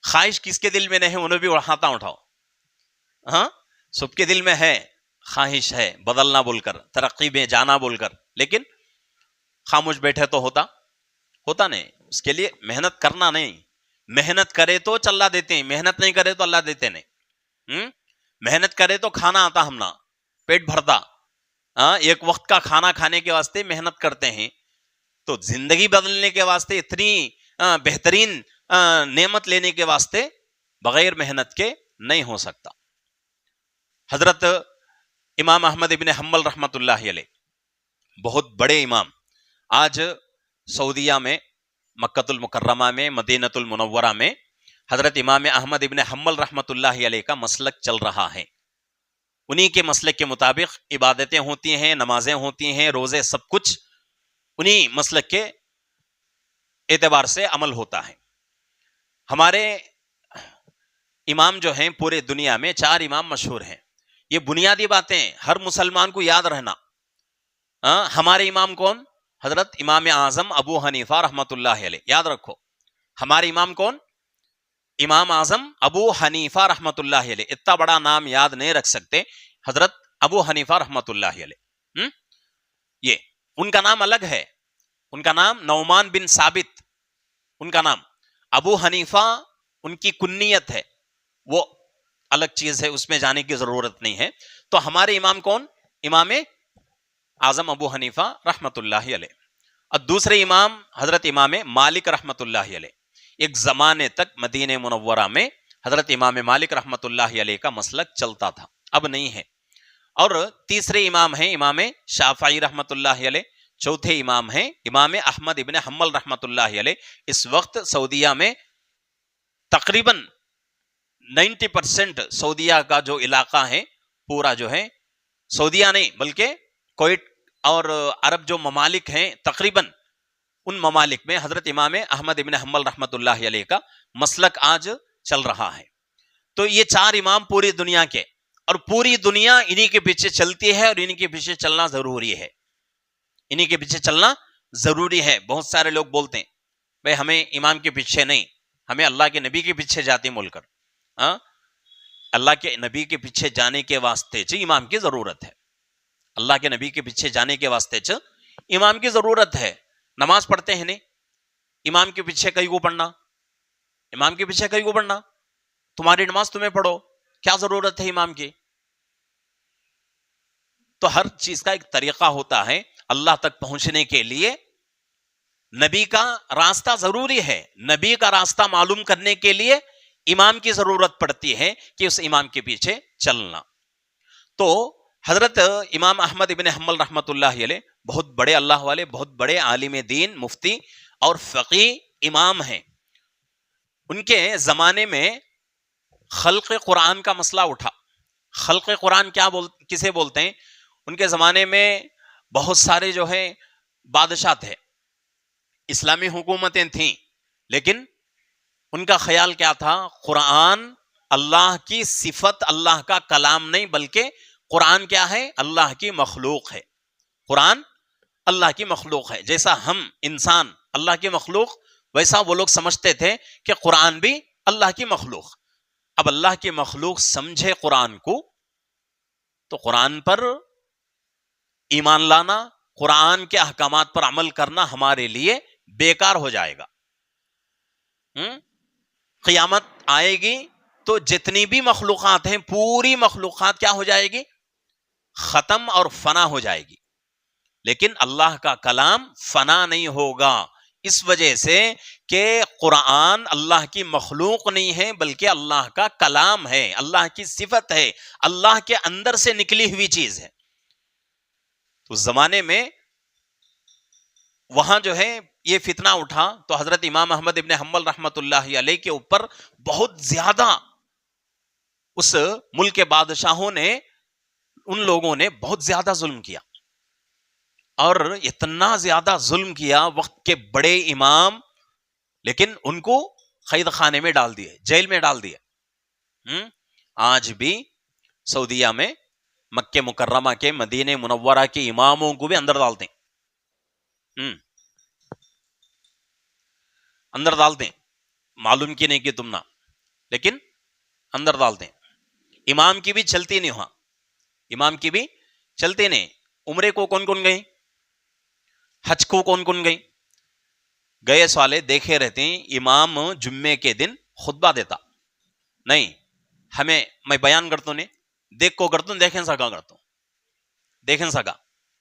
خواہش کس کے دل میں نہیں ہے انہوں بھی ہاتھاں اٹھاؤ. ہاں, سب کے دل میں ہے خواہش ہے بدلنا بول کر, ترقی میں جانا بول کر, لیکن خاموش بیٹھے تو ہوتا نہیں. اس کے لیے محنت کرنا نہیں. محنت کرے تو اللہ دیتے ہیں, محنت نہیں کرے تو اللہ دیتے نہیں. محنت کرے تو کھانا آتا, ہم نا پیٹ بھرتا. ایک وقت کا کھانا کھانے کے واسطے محنت کرتے ہیں, تو زندگی بدلنے کے واسطے اتنی بہترین نعمت لینے کے واسطے بغیر محنت کے نہیں ہو سکتا. حضرت امام احمد ابن حنبل رحمۃ اللہ علیہ بہت بڑے امام، آج سعودیہ میں، مکۃ المکرمہ میں، مدینۃ المنورہ میں حضرت امام احمد ابن حنبل رحمۃ اللہ علیہ کا مسلک چل رہا ہے. انہی کے مسلک کے مطابق عبادتیں ہوتی ہیں، نمازیں ہوتی ہیں، روزے، سب کچھ انہی مسلک کے اعتبار سے عمل ہوتا ہے. ہمارے امام جو ہیں پورے دنیا میں 4 امام مشہور ہیں. یہ بنیادی باتیں ہر مسلمان کو یاد رہنا. ہمارے امام کون؟ حضرت امام اعظم ابو حنیفہ رحمۃ اللہ علیہ. یاد رکھو، ہمارے امام کون؟ امام اعظم ابو حنیفہ رحمۃ اللہ علیہ. اتنا بڑا نام یاد نہیں رکھ سکتے، حضرت ابو حنیفہ رحمۃ اللہ علیہ. یہ ان کا نام الگ ہے، ان کا نام نعمان بن ثابت، ان کا نام. ابو حنیفہ ان کی کنیت ہے، وہ الگ چیز ہے، اس میں جانے کی ضرورت نہیں ہے. تو ہمارے امام کون؟ امام اعظم ابو حنیفہ رحمۃ اللہ علیہ. اور دوسرے امام حضرت امام مالک رحمۃ اللہ علیہ. ایک زمانے تک مدینہ منورہ میں حضرت امام مالک رحمۃ اللہ علیہ کا مسلک چلتا تھا، اب نہیں ہے. اور تیسرے امام ہیں امام شافعی رحمۃ اللہ علیہ. چوتھے امام ہیں امام احمد ابن حنبل رحمۃ اللہ علیہ. اس وقت سعودیہ میں تقریباً 90% سعودیہ کا جو علاقہ ہے پورا جو ہے، سعودیہ نہیں بلکہ کویت اور عرب جو ممالک ہیں، تقریباً ان ممالک میں حضرت امام احمد ابن حنبل رحمۃ اللہ علیہ کا مسلک آج چل رہا ہے. تو یہ 4 امام پوری دنیا کے، اور پوری دنیا انہی کے پیچھے چلتی ہے، اور انہی کے پیچھے چلنا ضروری ہے. انہی کے پیچھے چلنا ضروری ہے. بہت سارے لوگ بولتے ہیں بھئی ہمیں امام کے پیچھے نہیں، ہمیں اللہ کے نبی کے پیچھے جاتے مول کر. اللہ کے نبی کے پیچھے جانے کے واسطے امام کی ضرورت ہے. اللہ کے نبی کے پیچھے جانے کے واسطے امام کی ضرورت ہے. نماز پڑھتے ہیں نہیں، امام کے پیچھے کہیں کو پڑھنا، امام کے پیچھے کہیں کو پڑھنا. تمہاری نماز تمہیں پڑھو، کیا ضرورت ہے امام کی؟ تو ہر چیز کا ایک طریقہ ہوتا ہے. اللہ تک پہنچنے کے لیے نبی کا راستہ ضروری ہے. نبی کا راستہ معلوم کرنے کے لیے امام کی ضرورت پڑتی ہے کہ اس امام کے پیچھے چلنا. تو حضرت امام احمد ابن حنبل رحمۃ اللہ علیہ بہت بڑے اللہ والے، بہت بڑے عالم دین، مفتی اور فقی امام ہیں. ان کے زمانے میں خلق قرآن کا مسئلہ اٹھا. خلق قرآن کسے بولتے ہیں؟ ان کے زمانے میں بہت سارے جو ہیں بادشاہ تھے، اسلامی حکومتیں تھیں، لیکن ان کا خیال کیا تھا؟ قرآن اللہ کی صفت، اللہ کا کلام نہیں، بلکہ قرآن کیا ہے؟ اللہ کی مخلوق ہے. قرآن اللہ کی مخلوق ہے. جیسا ہم انسان اللہ کی مخلوق، ویسا وہ لوگ سمجھتے تھے کہ قرآن بھی اللہ کی مخلوق. اب اللہ کی مخلوق سمجھے قرآن کو، تو قرآن پر ایمان لانا، قرآن کے احکامات پر عمل کرنا ہمارے لیے بیکار ہو جائے گا. قیامت آئے گی تو جتنی بھی مخلوقات ہیں، پوری مخلوقات کیا ہو جائے گی؟ ختم اور فنا ہو جائے گی. لیکن اللہ کا کلام فنا نہیں ہوگا، اس وجہ سے کہ قرآن اللہ کی مخلوق نہیں ہے، بلکہ اللہ کا کلام ہے، اللہ کی صفت ہے، اللہ کے اندر سے نکلی ہوئی چیز ہے. تو اس زمانے میں وہاں جو ہے یہ فتنہ اٹھا، تو حضرت امام احمد ابن حنبل رحمۃ اللہ علیہ کے اوپر بہت زیادہ اس ملک کے بادشاہوں نے، ان لوگوں نے بہت زیادہ ظلم کیا. اور اتنا زیادہ ظلم کیا، وقت کے بڑے امام، لیکن ان کو قید خانے میں ڈال دیے، جیل میں ڈال دیے. آج بھی سعودیہ میں مکہ مکرمہ کے، مدینہ منورہ کے اماموں کو بھی اندر ڈالتے ہیں، اندر ڈالتے ہیں. معلوم کی نہیں کہ تم نہ، لیکن اندر ڈالتے ہیں. امام کی بھی چلتی نہیں، وہاں امام کی بھی چلتے نہیں. عمرے کو کون کون گئے؟ حج کو کون کون گئے؟ گئے سوالے دیکھے رہتے ہیں. امام جمعے کے دن خطبہ دیتا نہیں، میں بیان کرتا ہوں، دیکھ کو کرتا ہوں، دیکھیں سکا کرتا ہوں، دیکھیں سکا.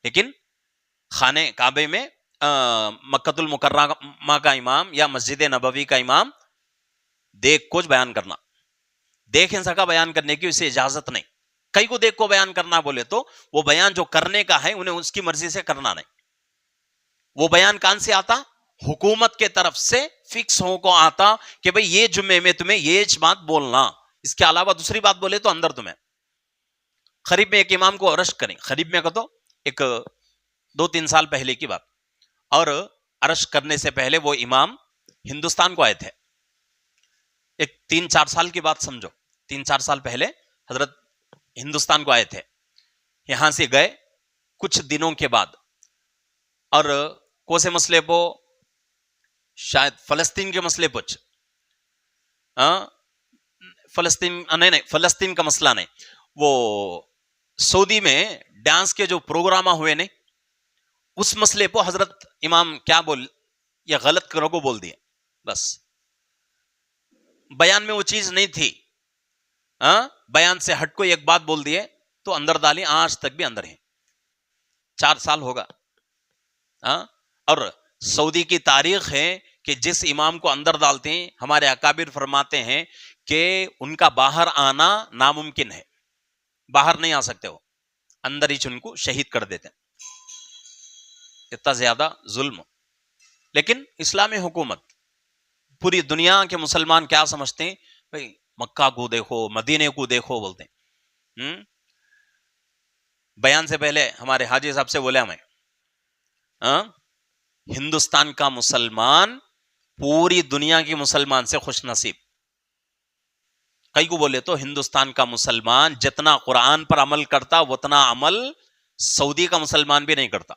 لیکن خانے کعبے میں مکۃ المکرمہ کا امام یا مسجد نبوی کا امام دیکھ کچھ بیان کرنا، دیکھیں سکا بیان کرنے کی اسے اجازت نہیں. کئی کو دیکھ کو بیان کرنا بولے تو وہ بیان جو کرنے کا ہے انہیں اس کی مرضی سے کرنا نہیں. وہ بیان کہاں سے آتا؟ حکومت کے طرف سے فکس ہو کو آتا کہ بھئی یہ جمعے میں تمہیں یہ بات بولنا, اس کے علاوہ دوسری بات بولے تو اندر تمہیں. قریب میں ایک امام کو ارسٹ کریں, قریب میں کہ تو ایک 2-3 سال پہلے کی بات, اور ارسٹ کرنے سے پہلے وہ امام ہندوستان کو آئے تھے. ایک 3-4 سال کی بات سمجھو, 3-4 سال پہلے حضرت ہندوستان کو آئے تھے. یہاں سے گئے کچھ دنوں کے بعد, اور کوسے مسئلے پو شاید فلسطین کے مسئلے پوچھ, فلسطین کا مسئلہ نہیں, وہ سعودی میں ڈانس کے جو پروگرام ہوئے نہیں, اس مسئلے پہ حضرت امام کیا بول یا غلط کرو کو بول دیے. بس بیان میں وہ چیز نہیں تھی, بیان سے ہٹ کو ایک بات بول دیے تو اندر ڈالی, آج تک بھی اندر ہیں. 4 سال ہوگا. اور سعودی کی تاریخ ہے کہ جس امام کو اندر ڈالتے ہیں, ہمارے اکابر فرماتے ہیں کہ ان کا باہر آنا ناممکن ہے, باہر نہیں آ سکتے, وہ اندر ہی ان کو شہید کر دیتے. اتنا زیادہ ظلم. لیکن اسلامی حکومت, پوری دنیا کے مسلمان کیا سمجھتے ہیں, بھائی مکہ کو دیکھو, مدینے کو دیکھو بولتے ہیں. بیان سے پہلے ہمارے حاجی صاحب سے بولے ہمیں, ہندوستان کا مسلمان پوری دنیا کی مسلمان سے خوش نصیب. کئی کو بولے تو ہندوستان کا مسلمان جتنا قرآن پر عمل کرتا اتنا عمل سعودی کا مسلمان بھی نہیں کرتا.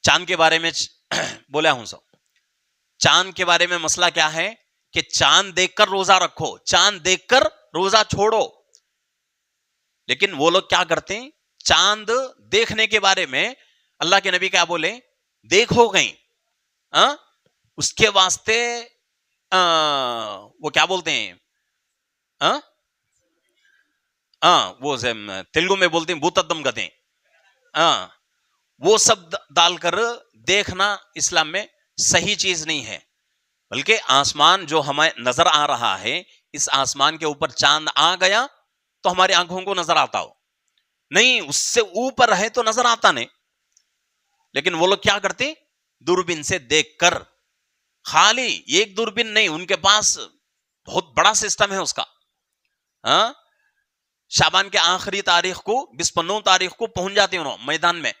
چاند کے بارے میں بولا ہوں سو, چاند کے بارے میں مسئلہ کیا ہے کہ چاند دیکھ کر روزہ رکھو, چاند دیکھ کر روزہ چھوڑو. لیکن وہ لوگ کیا کرتے ہیں, چاند دیکھنے کے بارے میں اللہ کے نبی کیا بولے, دیکھو گئی, اس کے واسطے وہ کیا بولتے ہیں, وہ تیلگو میں بولتے ہیں بوتدم کہتے ہیں. وہ سب ڈال کر دیکھنا اسلام میں صحیح چیز نہیں ہے. بلکہ آسمان جو ہمیں نظر آ رہا ہے, اس آسمان کے اوپر چاند آ گیا تو ہماری آنکھوں کو نظر آتا ہو, نہیں اس سے اوپر ہے تو نظر آتا نہیں. لیکن وہ لوگ کیا کرتے, دوربین سے دیکھ کر, خالی ایک دوربین نہیں, ان کے پاس بہت بڑا سسٹم ہے اس کا. شعبان کے آخری تاریخ کو 25 تاریخ کو پہنچ جاتے ہیں انہوں میدان میں,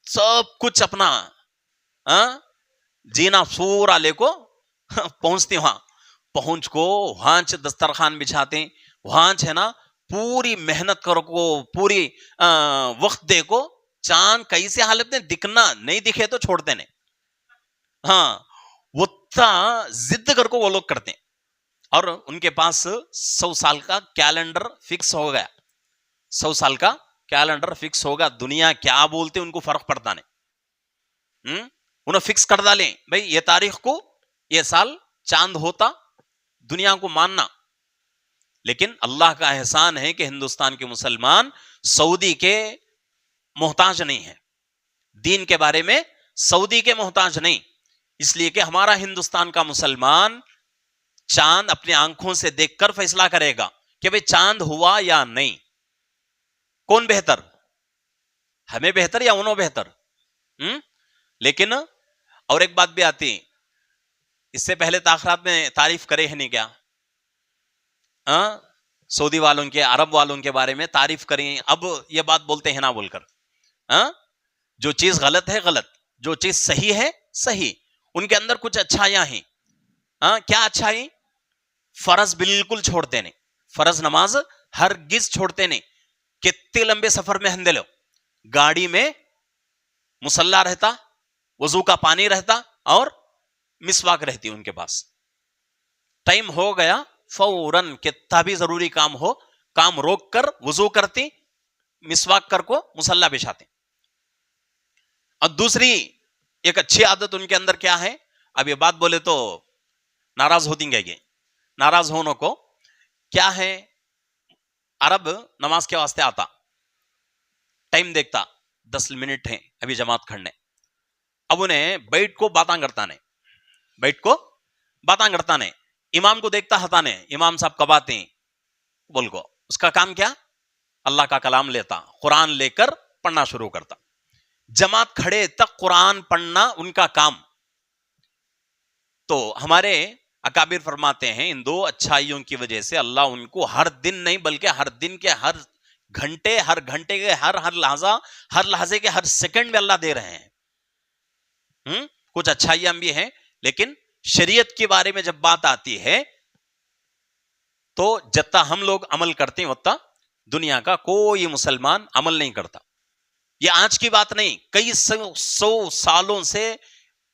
سب کچھ اپنا جینا پورا لے کو پہنچتے, وہاں پہنچ کو وہاں دسترخوان بچھاتے ہیں, وہاں ہے نا پوری محنت کرو کو, پوری وقت دے کو, چاند کیسے حالت میں دکھنا نہیں دکھے تو چھوڑتے نہیں. وہ ضد کر کو وہ لوگ کرتے ہیں, اور ان کے پاس 100 سال کا کیلنڈر فکس ہو گیا, 100 سال کا کیلنڈر فکس ہوگا. دنیا کیا بولتے ان کو فرق پڑتا نہیں, انہوں فکس کر ڈالیں بھائی یہ تاریخ کو یہ سال چاند ہوتا, دنیا کو ماننا. لیکن اللہ کا احسان ہے کہ ہندوستان کے مسلمان سعودی کے محتاج نہیں ہیں, دین کے بارے میں سعودی کے محتاج نہیں. اس لیے کہ ہمارا ہندوستان کا مسلمان چاند اپنی آنکھوں سے دیکھ کر فیصلہ کرے گا کہ بھئی چاند ہوا یا نہیں. کون بہتر, ہمیں بہتر یا انہوں بہتر؟ لیکن اور ایک بات بھی آتی, اس سے پہلے تاخرات میں تعریف کرے ہیں نہیں کیا, سعودی والوں کے, عرب والوں کے بارے میں تعریف کریں, اب یہ بات بولتے ہیں نا بول کر, جو چیز غلط ہے غلط, جو چیز صحیح ہے صحیح. ان کے اندر کچھ اچھائیاں ہیں. کیا اچھائی؟ فرض بالکل چھوڑتے نہیں, فرض نماز ہرگز چھوڑتے نہیں. کتنے لمبے سفر میں ہندے لو, گاڑی میں مصلی رہتا, وضو کا پانی رہتا, اور مسواک رہتی ان کے پاس. ٹائم ہو گیا فوراً, کتنا بھی ضروری کام ہو, کام روک کر وضو کرتی, مسواک کر کو مصلی بچھاتے. اور دوسری ایک اچھی عادت ان کے اندر کیا ہے, اب یہ بات بولے تو ناراض ہوتی گے, یہ ناراض ہونے کو کیا ہے, عرب نماز کے واسطے آتا, ٹائم دیکھتا 10 منٹ ہیں ابھی جماعت کھڑنے, اب انہیں بیٹھ کو باتاں کرتا نہیں, بیٹھ کو باتاں کرتا نہیں, امام کو دیکھتا ہتا نہیں, امام صاحب کب آتے ہیں, بول کو اس کا کام کیا؟ اللہ کا کلام لیتا, قرآن لے کر پڑھنا شروع کرتا. جماعت کھڑے تک قرآن پڑھنا ان کا کام. تو ہمارے اکابر فرماتے ہیں ان دو اچھائیوں کی وجہ سے اللہ ان کو ہر دن نہیں بلکہ ہر دن کے ہر گھنٹے کے ہر لحظے کے ہر سیکنڈ میں اللہ دے رہے ہیں. کچھ اچھائیاں بھی ہیں, لیکن شریعت کے بارے میں جب بات آتی ہے تو جتنا ہم لوگ عمل کرتے ہیں اتنا دنیا کا کوئی مسلمان عمل نہیں کرتا. یہ آج کی بات نہیں, کئی سو سالوں سے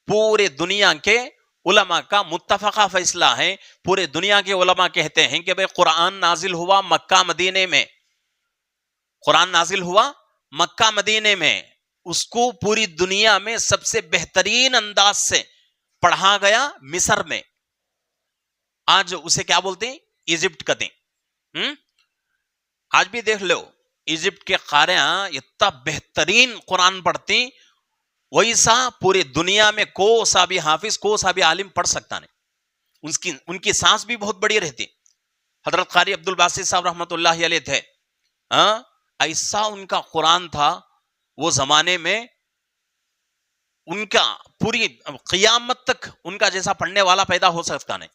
پورے دنیا کے علماء کا متفقہ فیصلہ ہے. پورے دنیا کے علماء کہتے ہیں کہ بھئی قرآن نازل ہوا مکہ مدینے میں, قرآن نازل ہوا مکہ مدینے میں, اس کو پوری دنیا میں سب سے بہترین انداز سے پڑھا گیا مصر میں. آج اسے کیا بولتے ہیں؟ ایجپٹ کہتے ہیں. آج بھی دیکھ لو ایجپٹ کے قاریاں اتنا بہترین قرآن پڑھتی, ویسا پوری دنیا میں کو سا بھی حافظ کو سا بھی عالم پڑھ سکتا نہیں. ان کی سانس بھی بہت بڑی رہتی. حضرت قاری عبد الباسط صاحب رحمۃ اللہ علیہ تھے, ایسا ان کا قرآن تھا وہ زمانے میں, ان کا پوری قیامت تک ان کا جیسا پڑھنے والا پیدا ہو سکتا نہیں,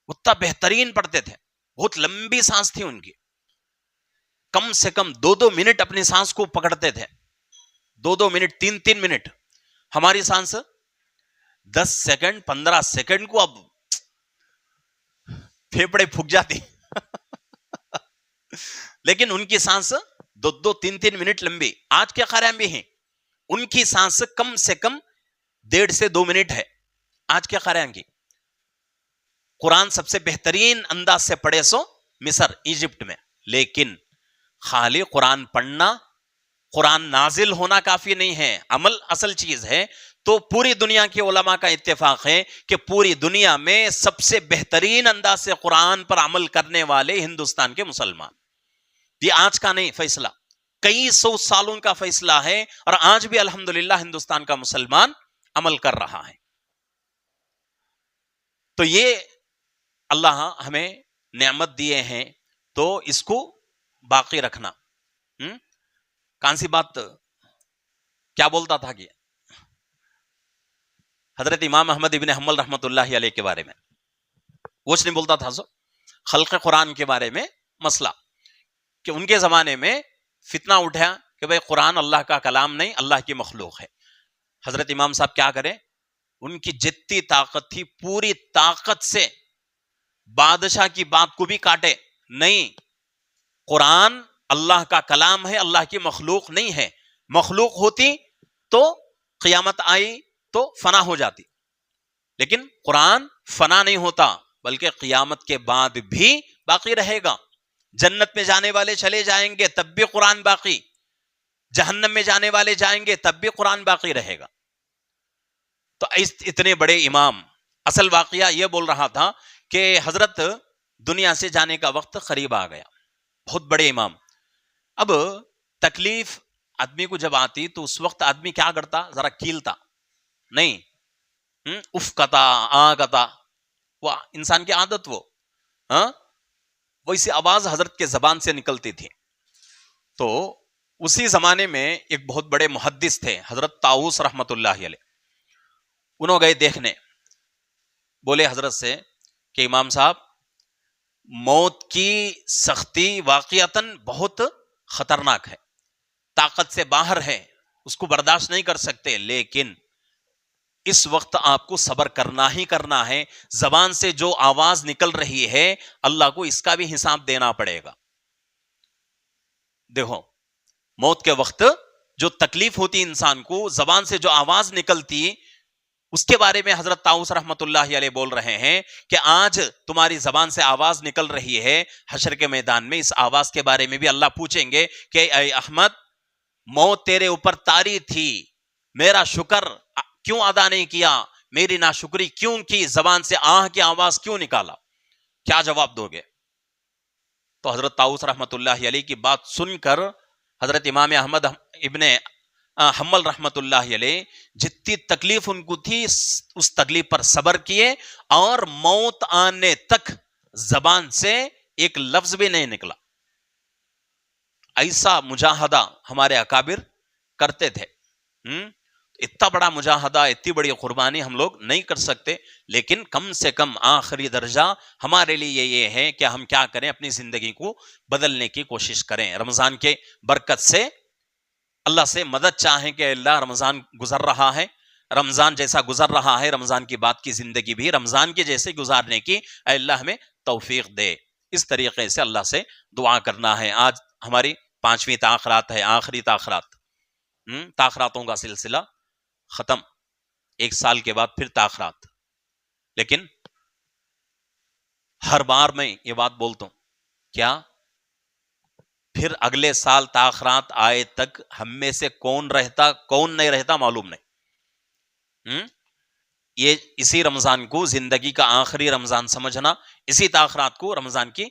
اتنا بہترین پڑھتے تھے. بہت لمبی سانس تھی ان کی, کم سے کم 2 منٹ اپنی سانس کو پکڑتے تھے, 2 منٹ 3 منٹ. ہماری سانس 10 سیکنڈ 15 سیکنڈ کو اب پھیپڑے پھک جاتی لیکن ان کی سانس 2 3 منٹ لمبی. آج کے قاریاں بھی ہیں, ان کی سانس کم سے کم 1.5 سے 2 منٹ ہے. آج کے قاریاں کی قرآن سب سے بہترین انداز سے پڑھے سو مصر ایجپٹ میں. لیکن خالی قرآن پڑھنا, قرآن نازل ہونا کافی نہیں ہے, عمل اصل چیز ہے. تو پوری دنیا کے علماء کا اتفاق ہے کہ پوری دنیا میں سب سے بہترین انداز سے قرآن پر عمل کرنے والے ہندوستان کے مسلمان. یہ آج کا نہیں فیصلہ, کئی سو سالوں کا فیصلہ ہے, اور آج بھی الحمدللہ ہندوستان کا مسلمان عمل کر رہا ہے. تو یہ اللہ ہمیں نعمت دیے ہیں, تو اس کو باقی رکھنا. کون سی بات کیا بولتا تھا کہ حضرت امام احمد ابن حنبل رحمت اللہ علیہ کے بارے میں کچھ نہیں بولتا تھا. سو خلق قرآن کے بارے میں مسئلہ کہ ان کے زمانے میں فتنہ اٹھا کہ بھئی قرآن اللہ کا کلام نہیں, اللہ کی مخلوق ہے. حضرت امام صاحب کیا کریں, ان کی جتنی طاقت تھی پوری طاقت سے بادشاہ کی بات کو بھی کاٹے. نہیں, قرآن اللہ کا کلام ہے, اللہ کی مخلوق نہیں ہے. مخلوق ہوتی تو قیامت آئی تو فنا ہو جاتی, لیکن قرآن فنا نہیں ہوتا بلکہ قیامت کے بعد بھی باقی رہے گا. جنت میں جانے والے چلے جائیں گے تب بھی قرآن باقی, جہنم میں جانے والے جائیں گے تب بھی قرآن باقی رہے گا. تو اتنے بڑے امام, اصل واقعہ یہ بول رہا تھا کہ حضرت دنیا سے جانے کا وقت قریب آ گیا, بہت بڑے امام. اب تکلیف آدمی کو جب آتی تو اس وقت آدمی کیا کرتا, ذرا کیلتا نہیں, اف کتا آ کتا, وہ انسان کی عادت, ویسی آواز حضرت کے زبان سے نکلتی تھی. تو اسی زمانے میں ایک بہت بڑے محدث تھے حضرت طاؤس رحمت اللہ علیہ, انہوں گئے دیکھنے, بولے حضرت سے کہ امام صاحب موت کی سختی واقعتاً بہت خطرناک ہے, طاقت سے باہر ہے, اس کو برداشت نہیں کر سکتے, لیکن اس وقت آپ کو صبر کرنا ہی کرنا ہے. زبان سے جو آواز نکل رہی ہے اللہ کو اس کا بھی حساب دینا پڑے گا. دیکھو موت کے وقت جو تکلیف ہوتی انسان کو, زبان سے جو آواز نکلتی, اس کے بارے میں حضرت طاؤس رحمت اللہ علیہ بول رہے ہیں کہ آج تمہاری زبان سے آواز نکل رہی ہے, حشر کے میدان میں اس آواز کے بارے میں بھی اللہ پوچھیں گے کہ اے احمد, موت تیرے اوپر طاری تھی, میرا شکر کیوں ادا نہیں کیا, میری ناشکری کیوں کی, زبان سے آہ کی آواز کیوں نکالا, کیا جواب دو گے؟ تو حضرت طاؤس رحمت اللہ علیہ کی بات سن کر حضرت امام احمد ابن حنبل رحمت اللہ علیہ جتنی تکلیف ان کو تھی اس تکلیف پر صبر کیے, اور موت آنے تک زبان سے ایک لفظ بھی نہیں نکلا. ایسا مجاہدہ ہمارے اکابر کرتے تھے. اتنا بڑا مجاہدہ، اتنی بڑی قربانی ہم لوگ نہیں کر سکتے، لیکن کم سے کم آخری درجہ ہمارے لیے یہ ہے کہ ہم کیا کریں، اپنی زندگی کو بدلنے کی کوشش کریں. رمضان کے برکت سے اللہ سے مدد چاہیں کہ اللہ رمضان گزر رہا ہے، رمضان جیسا گزر رہا ہے، رمضان کی بعد کی زندگی بھی رمضان کے جیسے گزارنے کی اے اللہ ہمیں توفیق دے. اس طریقے سے اللہ سے دعا کرنا ہے. آج ہماری 5ویں تاخرات ہے، آخری تاخرات. تاخراتوں کا سلسلہ ختم. 1 سال کے بعد پھر تاخرات. لیکن ہر بار میں یہ بات بولتا ہوں، کیا پھر اگلے سال تاخرات آئے تک ہم میں سے کون رہتا کون نہیں رہتا معلوم نہیں. یہ اسی رمضان کو زندگی کا آخری رمضان سمجھنا، اسی تاخرات کو رمضان کی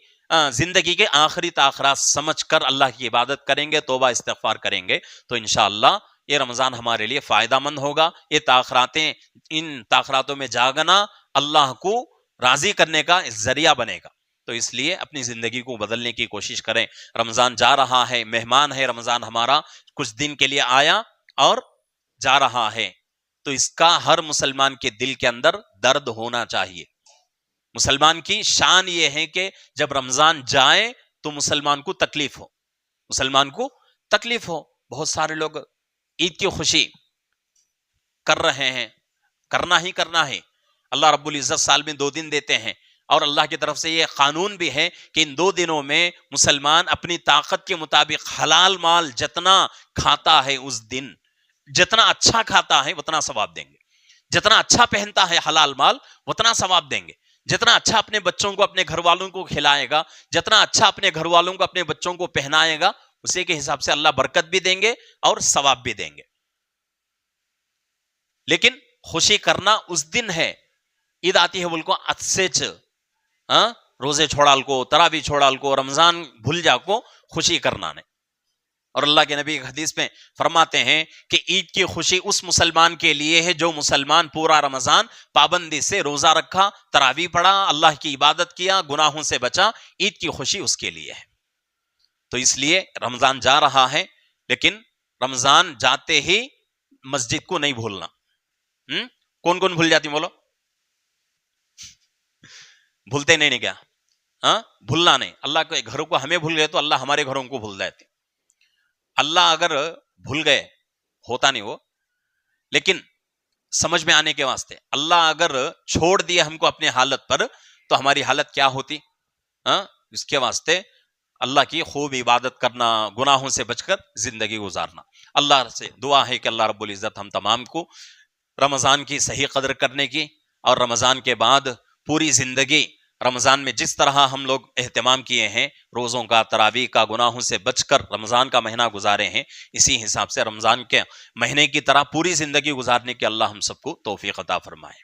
زندگی کے آخری تاخرات سمجھ کر اللہ کی عبادت کریں گے، توبہ استغفار کریں گے، تو انشاءاللہ یہ رمضان ہمارے لیے فائدہ مند ہوگا. یہ تاخراتیں، ان تاخراتوں میں جاگنا اللہ کو راضی کرنے کا ذریعہ بنے گا. تو اس لیے اپنی زندگی کو بدلنے کی کوشش کریں. رمضان جا رہا ہے، مہمان ہے رمضان ہمارا، کچھ دن کے لیے آیا اور جا رہا ہے. تو اس کا ہر مسلمان کے دل کے اندر درد ہونا چاہیے. مسلمان کی شان یہ ہے کہ جب رمضان جائے تو مسلمان کو تکلیف ہو، مسلمان کو تکلیف ہو. بہت سارے لوگ عید کی خوشی کر رہے ہیں، کرنا ہی کرنا ہے. اللہ رب العزت سال میں 2 دن دیتے ہیں، اور اللہ کی طرف سے یہ قانون بھی ہے کہ ان 2 دنوں میں مسلمان اپنی طاقت کے مطابق حلال مال جتنا کھاتا ہے، اس دن جتنا اچھا کھاتا ہے اتنا ثواب دیں گے. جتنا اچھا پہنتا ہے حلال مال اتنا ثواب دیں گے. جتنا اچھا اپنے بچوں کو، اپنے گھر والوں کو کھلائے گا، جتنا اچھا اپنے گھر والوں کو، اپنے بچوں کو پہنائے گا، اسی کے حساب سے اللہ برکت بھی دیں گے اور ثواب بھی دیں گے. لیکن خوشی کرنا اس دن ہے. عید آتی ہے بول کو اتسیچ روزے چھوڑال کو، تراویح چھوڑال کو، رمضان بھول جا کو خوشی کرنا نہیں. اور اللہ کے نبی حدیث میں فرماتے ہیں کہ عید کی خوشی اس مسلمان کے لیے ہے جو مسلمان پورا رمضان پابندی سے روزہ رکھا، تراویح پڑھا، اللہ کی عبادت کیا، گناہوں سے بچا. عید کی خوشی اس کے لیے ہے. تو اس لیے رمضان جا رہا ہے، لیکن رمضان جاتے ہی مسجد کو نہیں بھولنا. کون کون بھول جاتی بولو؟ بھولتے نہیں کیا؟ بھولنا نہیں. اللہ کے گھروں کو ہمیں بھول گئے تو اللہ ہمارے گھروں کو بھول جاتے. اللہ اگر بھول گئے ہوتا نہیں وہ، لیکن سمجھ میں آنے کے واسطے اللہ اگر چھوڑ دیا ہم کو اپنے حالت پر تو ہماری حالت کیا ہوتی. اس کے واسطے اللہ کی خوب عبادت کرنا، گناہوں سے بچ کر زندگی گزارنا. اللہ سے دعا ہے کہ اللہ رب العزت ہم تمام کو رمضان کی صحیح قدر کرنے کی، اور رمضان کے بعد پوری زندگی رمضان میں جس طرح ہم لوگ اہتمام کیے ہیں روزوں کا، تراویح کا، گناہوں سے بچ کر رمضان کا مہینہ گزارے ہیں، اسی حساب سے رمضان کے مہینے کی طرح پوری زندگی گزارنے کے اللہ ہم سب کو توفیق عطا فرمائے.